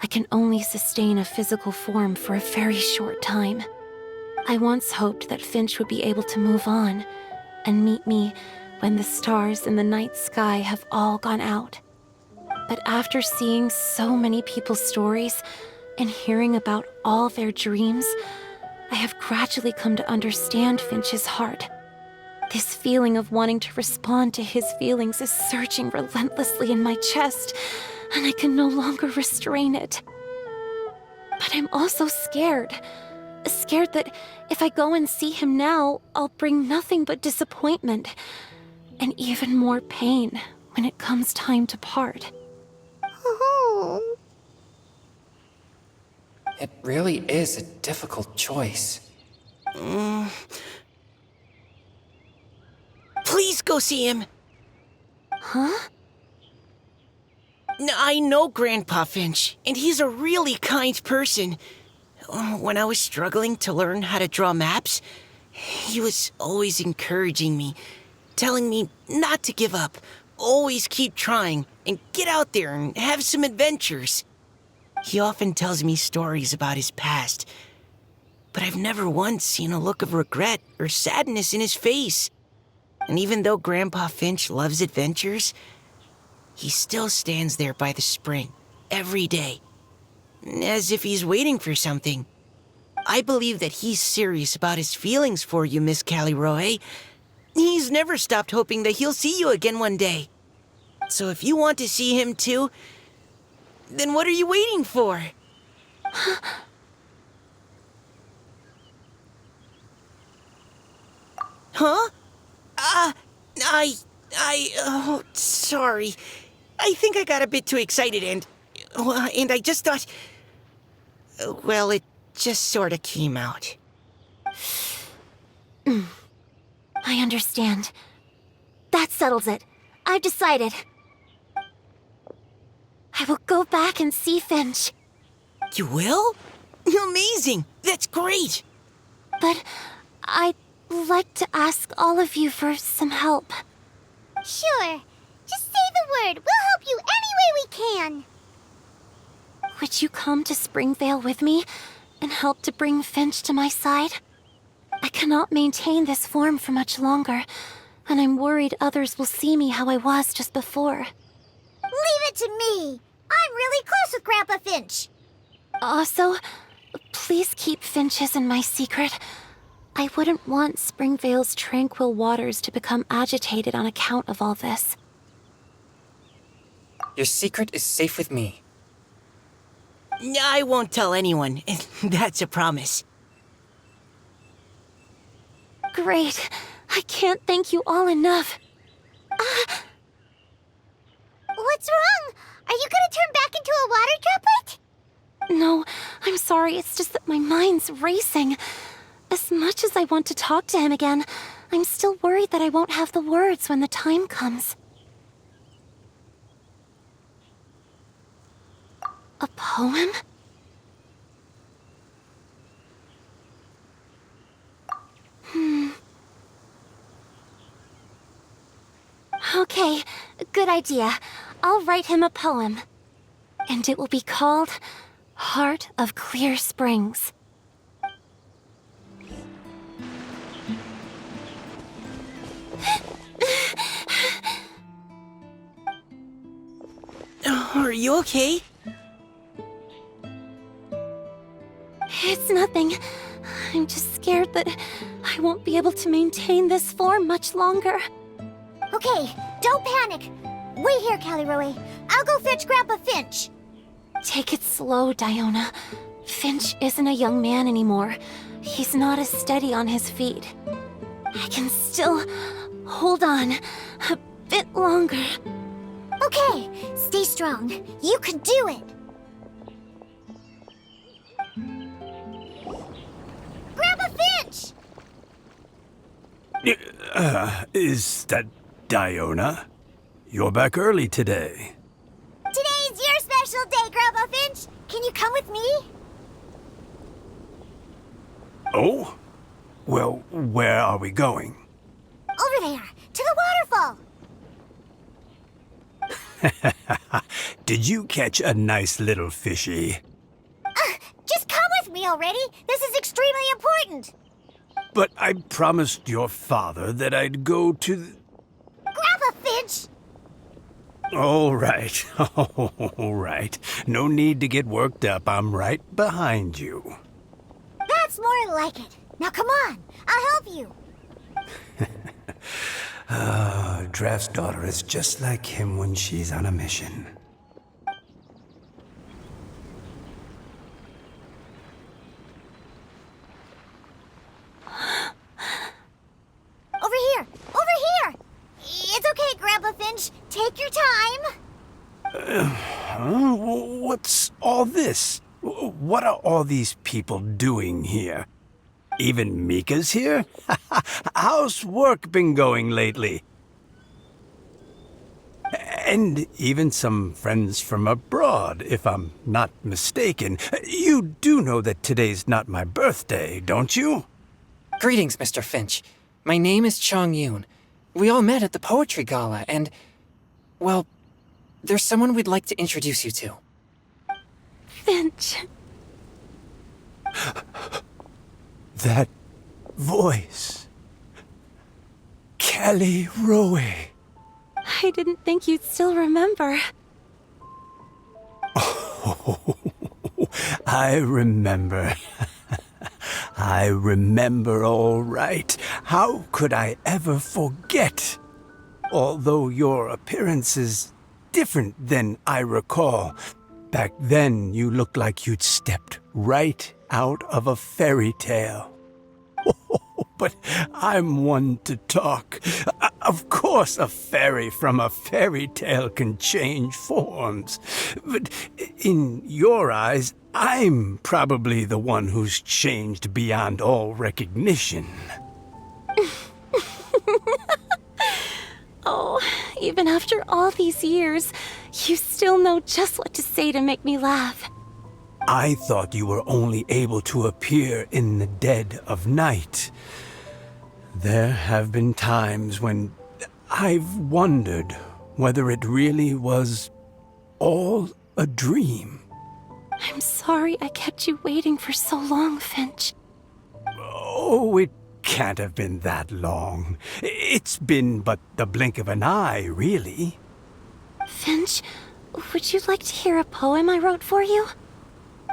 I can only sustain a physical form for a very short time. I once hoped that Finch would be able to move on and meet me when the stars in the night sky have all gone out. But after seeing so many people's stories and hearing about all their dreams, I have gradually come to understand Finch's heart. This feeling of wanting to respond to his feelings is surging relentlessly in my chest, and I can no longer restrain it. But I'm also scared. Scared that if I go and see him now, I'll bring nothing but disappointment and even more pain when it comes time to part. Oh. It really is a difficult choice. Please go see him. Huh? I know Grandpa Finch, and he's a really kind person. When I was struggling to learn how to draw maps, he was always encouraging me, telling me not to give up, always keep trying, and get out there and have some adventures. He often tells me stories about his past, but I've never once seen a look of regret or sadness in his face. And even though Grandpa Finch loves adventures, he still stands there by the spring, every day, as if he's waiting for something. I believe that he's serious about his feelings for you, Miss Caliroe. He's never stopped hoping that he'll see you again one day. So if you want to see him too, then what are you waiting for? Huh? Oh, sorry. I think I got a bit too excited and I just thought, well, it just sort of came out. I understand. That settles it. I've decided. I will go back and see Finch. You will? Amazing! That's great! But I'd like to ask all of you for some help. Sure. Just say the word. We'll help you any way we can. Would you come to Springvale with me and help to bring Finch to my side? I cannot maintain this form for much longer, and I'm worried others will see me how I was just before. Leave it to me. I'm really close with Grandpa Finch. Also, please keep Finch's in my secret. I wouldn't want Springvale's tranquil waters to become agitated on account of all this. Your secret is safe with me. I won't tell anyone. That's a promise. Great. I can't thank you all enough. What's wrong? Are you gonna turn back into a water droplet? No, I'm sorry. It's just that my mind's racing. As much as I want to talk to him again, I'm still worried that I won't have the words when the time comes. A poem? Okay, good idea. I'll write him a poem. And it will be called Heart of Clear Springs. Are you okay? It's nothing. I'm just scared that I won't be able to maintain this form much longer. Okay, don't panic. Wait here, Caliroe. I'll go fetch Grandpa Finch. Take it slow, Diona. Finch isn't a young man anymore. He's not as steady on his feet. I can still hold on a bit longer. Okay, stay strong. You can do it. Grandpa Finch! Is that Diona? You're back early today. Today's your special day, Grandpa Finch. Can you come with me? Oh? Well, where are we going? Over there, to the waterfall. Did you catch a nice little fishy? Just come with me already. This is extremely important. But I promised your father that I'd go to Grandpa Finch! All right. All right. No need to get worked up. I'm right behind you. That's more like it. Now come on, I'll help you. Draft's daughter is just like him when she's on a mission. Over here! Over here! It's okay, Grandpa Finch. Take your time. What's all this? What are all these people doing here? Even Mika's here? How's work been going lately? And even some friends from abroad, if I'm not mistaken. You do know that today's not my birthday, don't you? Greetings, Mr. Finch. My name is Chong Yoon. We all met at the poetry gala, and, well, there's someone we'd like to introduce you to. Finch. That voice. Caliroe. I didn't think you'd still remember. Oh, I remember. I remember all right. How could I ever forget? Although your appearance is different than I recall. Back then, you looked like you'd stepped right out of a fairy tale. But I'm one to talk. Of course, a fairy from a fairy tale can change forms. But in your eyes, I'm probably the one who's changed beyond all recognition. Oh, even after all these years, you still know just what to say to make me laugh. I thought you were only able to appear in the dead of night. There have been times when I've wondered whether it really was all a dream. I'm sorry I kept you waiting for so long, Finch. Oh, it can't have been that long. It's been but the blink of an eye, really. Finch, would you like to hear a poem I wrote for you?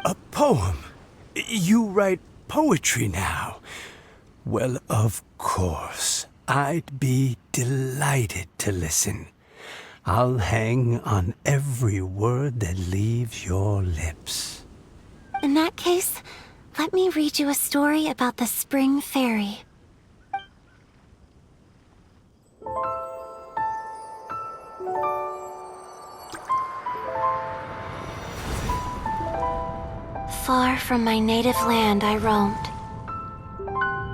A poem? You write poetry now? Well, of course. I'd be delighted to listen. I'll hang on every word that leaves your lips. In that case, let me read you a story about the Spring Fairy. Far from my native land I roamed.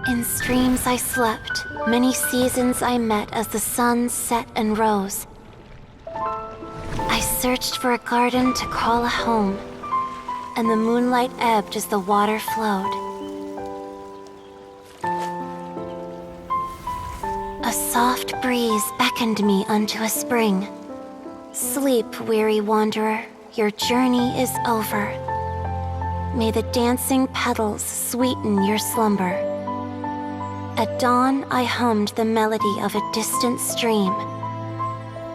In streams I slept, many seasons I met as the sun set and rose. I searched for a garden to call a home, and the moonlight ebbed as the water flowed. A soft breeze beckoned me unto a spring. Sleep, weary wanderer, your journey is over. May the dancing petals sweeten your slumber. At dawn, I hummed the melody of a distant stream,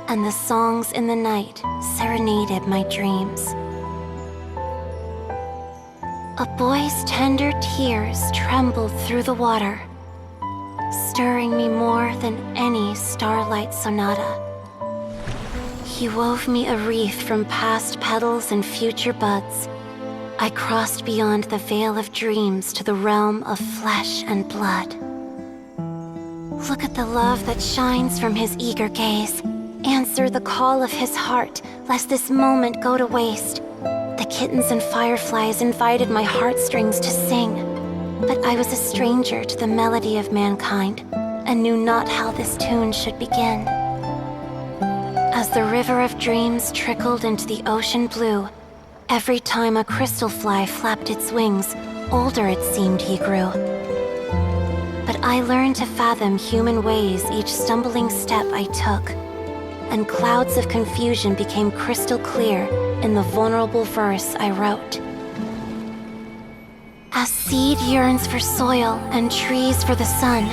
and the songs in the night serenaded my dreams. A boy's tender tears trembled through the water, stirring me more than any starlight sonata. He wove me a wreath from past petals and future buds. I crossed beyond the veil of dreams to the realm of flesh and blood. Look at the love that shines from his eager gaze. Answer the call of his heart, lest this moment go to waste. The kittens and fireflies invited my heartstrings to sing, but I was a stranger to the melody of mankind, and knew not how this tune should begin. As the river of dreams trickled into the ocean blue, every time a crystal fly flapped its wings, older it seemed he grew. But I learned to fathom human ways each stumbling step I took, and clouds of confusion became crystal clear in the vulnerable verse I wrote. As seed yearns for soil and trees for the sun,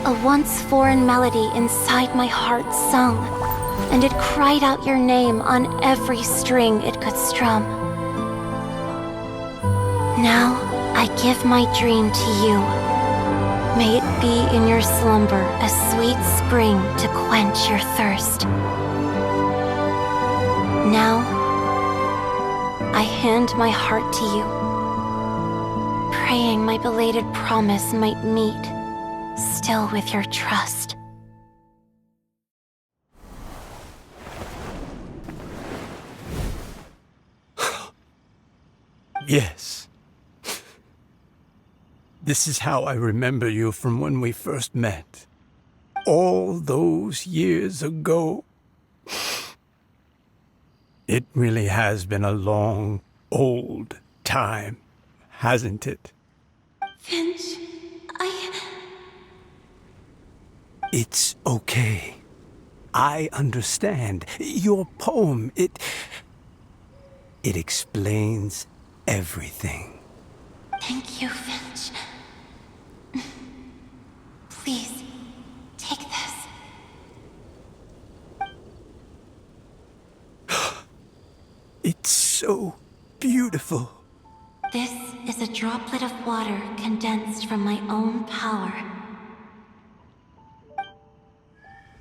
a once foreign melody inside my heart sung, and it cried out your name on every string it could strum. Now I give my dream to you. May it be in your slumber a sweet spring to quench your thirst. Now, I hand my heart to you, praying my belated promise might meet, still with your trust. Yes. This is how I remember you from when we first met. All those years ago. It really has been a long, old time, hasn't it? Finch, It's okay. I understand. Your poem, it explains everything. Thank you, Finch. Please, take this. It's so beautiful. This is a droplet of water condensed from my own power.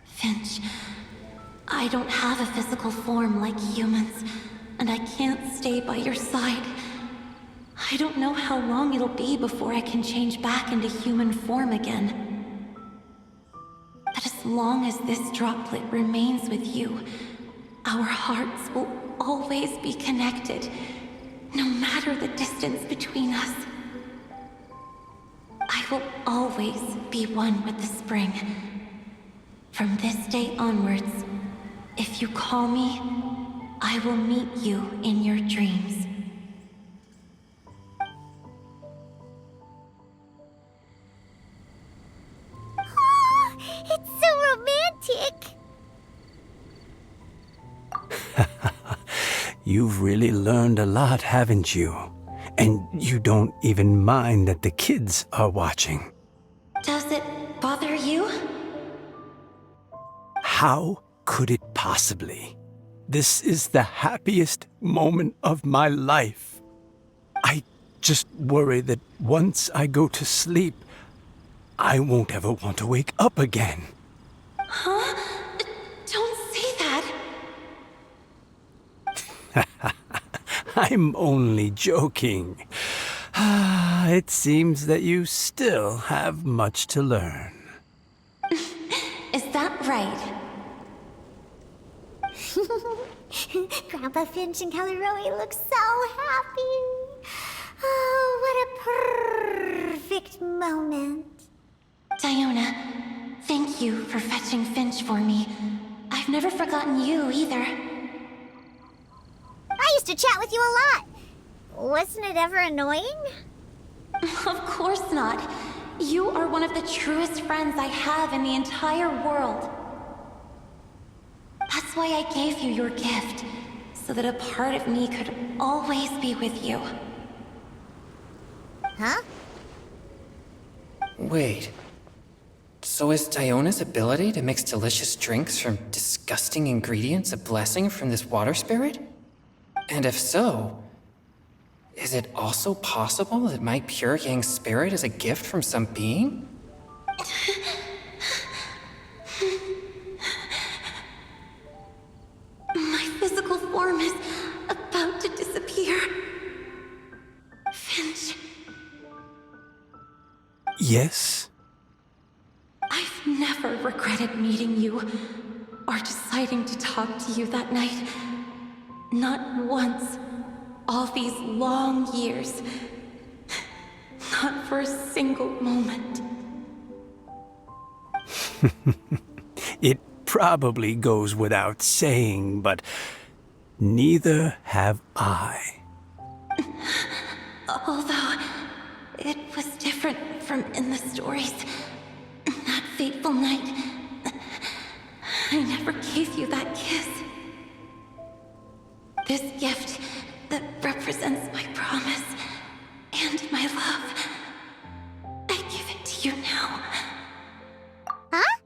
Finch, I don't have a physical form like humans, and I can't stay by your side. I don't know how long it'll be before I can change back into human form again. But as long as this droplet remains with you, our hearts will always be connected, no matter the distance between us. I will always be one with the spring. From this day onwards, if you call me, I will meet you in your dreams. It's so romantic! You've really learned a lot, haven't you? And you don't even mind that the kids are watching. Does it bother you? How could it possibly? This is the happiest moment of my life. I just worry that once I go to sleep, I won't ever want to wake up again. Huh? Don't say that. I'm only joking. It seems that you still have much to learn. Is that right? Grandpa Finch and Caleroe look so happy. Oh, what a perfect moment. Diona, thank you for fetching Finch for me. I've never forgotten you either. I used to chat with you a lot. Wasn't it ever annoying? Of course not. You are one of the truest friends I have in the entire world. That's why I gave you your gift, so that a part of me could always be with you. Huh? Wait. So is Diona's ability to mix delicious drinks from disgusting ingredients a blessing from this water spirit? And if so, is it also possible that my pure yang spirit is a gift from some being? My physical form is about to disappear. Finch, Yes? I've never regretted meeting you or deciding to talk to you that night. Not once. All these long years. Not for a single moment. It probably goes without saying, but neither have I. Although, it was different from in the stories. That fateful night, I never gave you that kiss. This gift that represents my promise and my love, I give it to you now. Huh?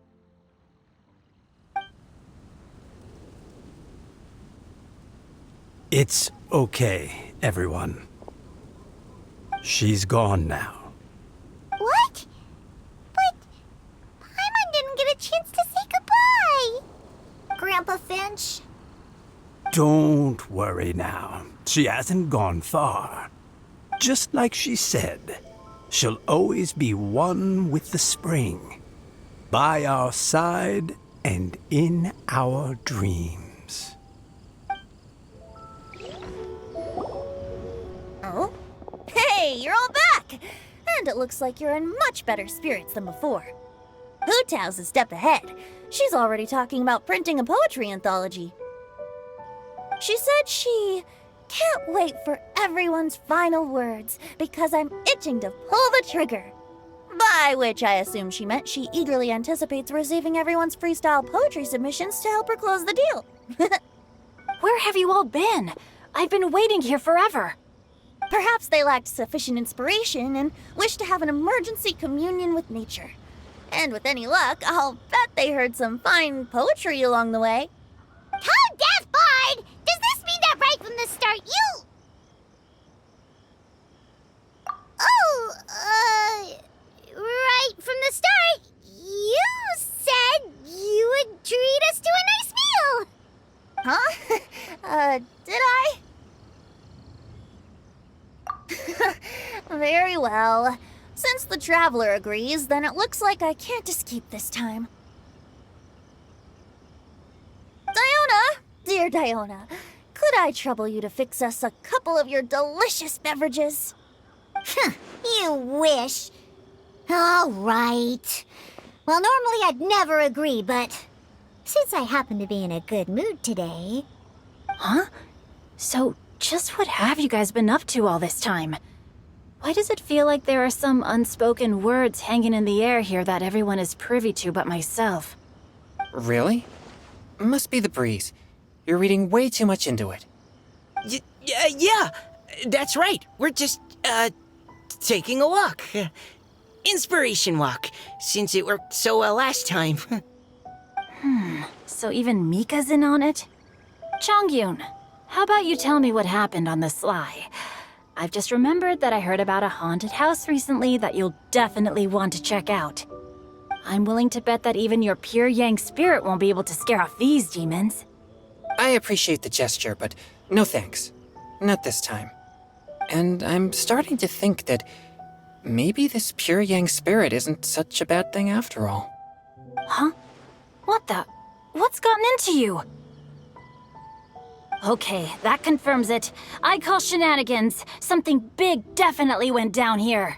It's okay, everyone. She's gone now. What? But Paimon didn't get a chance to say goodbye. Grandpa Finch? Don't worry now. She hasn't gone far. Just like she said, she'll always be one with the spring. By our side and in our dreams. Oh? Hey, you're all back! And it looks like you're in much better spirits than before. Hu Tao's a step ahead. She's already talking about printing a poetry anthology. She said she can't wait for everyone's final words because I'm itching to pull the trigger. By which I assume she meant she eagerly anticipates receiving everyone's freestyle poetry submissions to help her close the deal. Where have you all been? I've been waiting here forever. Perhaps they lacked sufficient inspiration and wished to have an emergency communion with nature. And with any luck, I'll bet they heard some fine poetry along the way. Tone deaf, Bard! Does this mean that right from the start you... Oh, right from the start, you said you would treat us to a nice meal! Huh? Did I? Very well. Since the Traveler agrees, then it looks like I can't escape this time. Diona! Dear Diona, could I trouble you to fix us a couple of your delicious beverages? You wish. All right. Well, normally I'd never agree, but since I happen to be in a good mood today... Huh? So, just what have you guys been up to all this time? Why does it feel like there are some unspoken words hanging in the air here that everyone is privy to but myself? Really? Must be the breeze. You're reading way too much into it. Yeah, that's right. We're just, taking a walk. Inspiration walk, since it worked so well last time. So even Mika's in on it? Chongyun, how about you tell me what happened on the sly? I've just remembered that I heard about a haunted house recently that you'll definitely want to check out. I'm willing to bet that even your pure yang spirit won't be able to scare off these demons. I appreciate the gesture, but no thanks. Not this time. And I'm starting to think that maybe this pure yang spirit isn't such a bad thing after all. Huh? What the? What's gotten into you? Okay, that confirms it. I call shenanigans. Something big definitely went down here.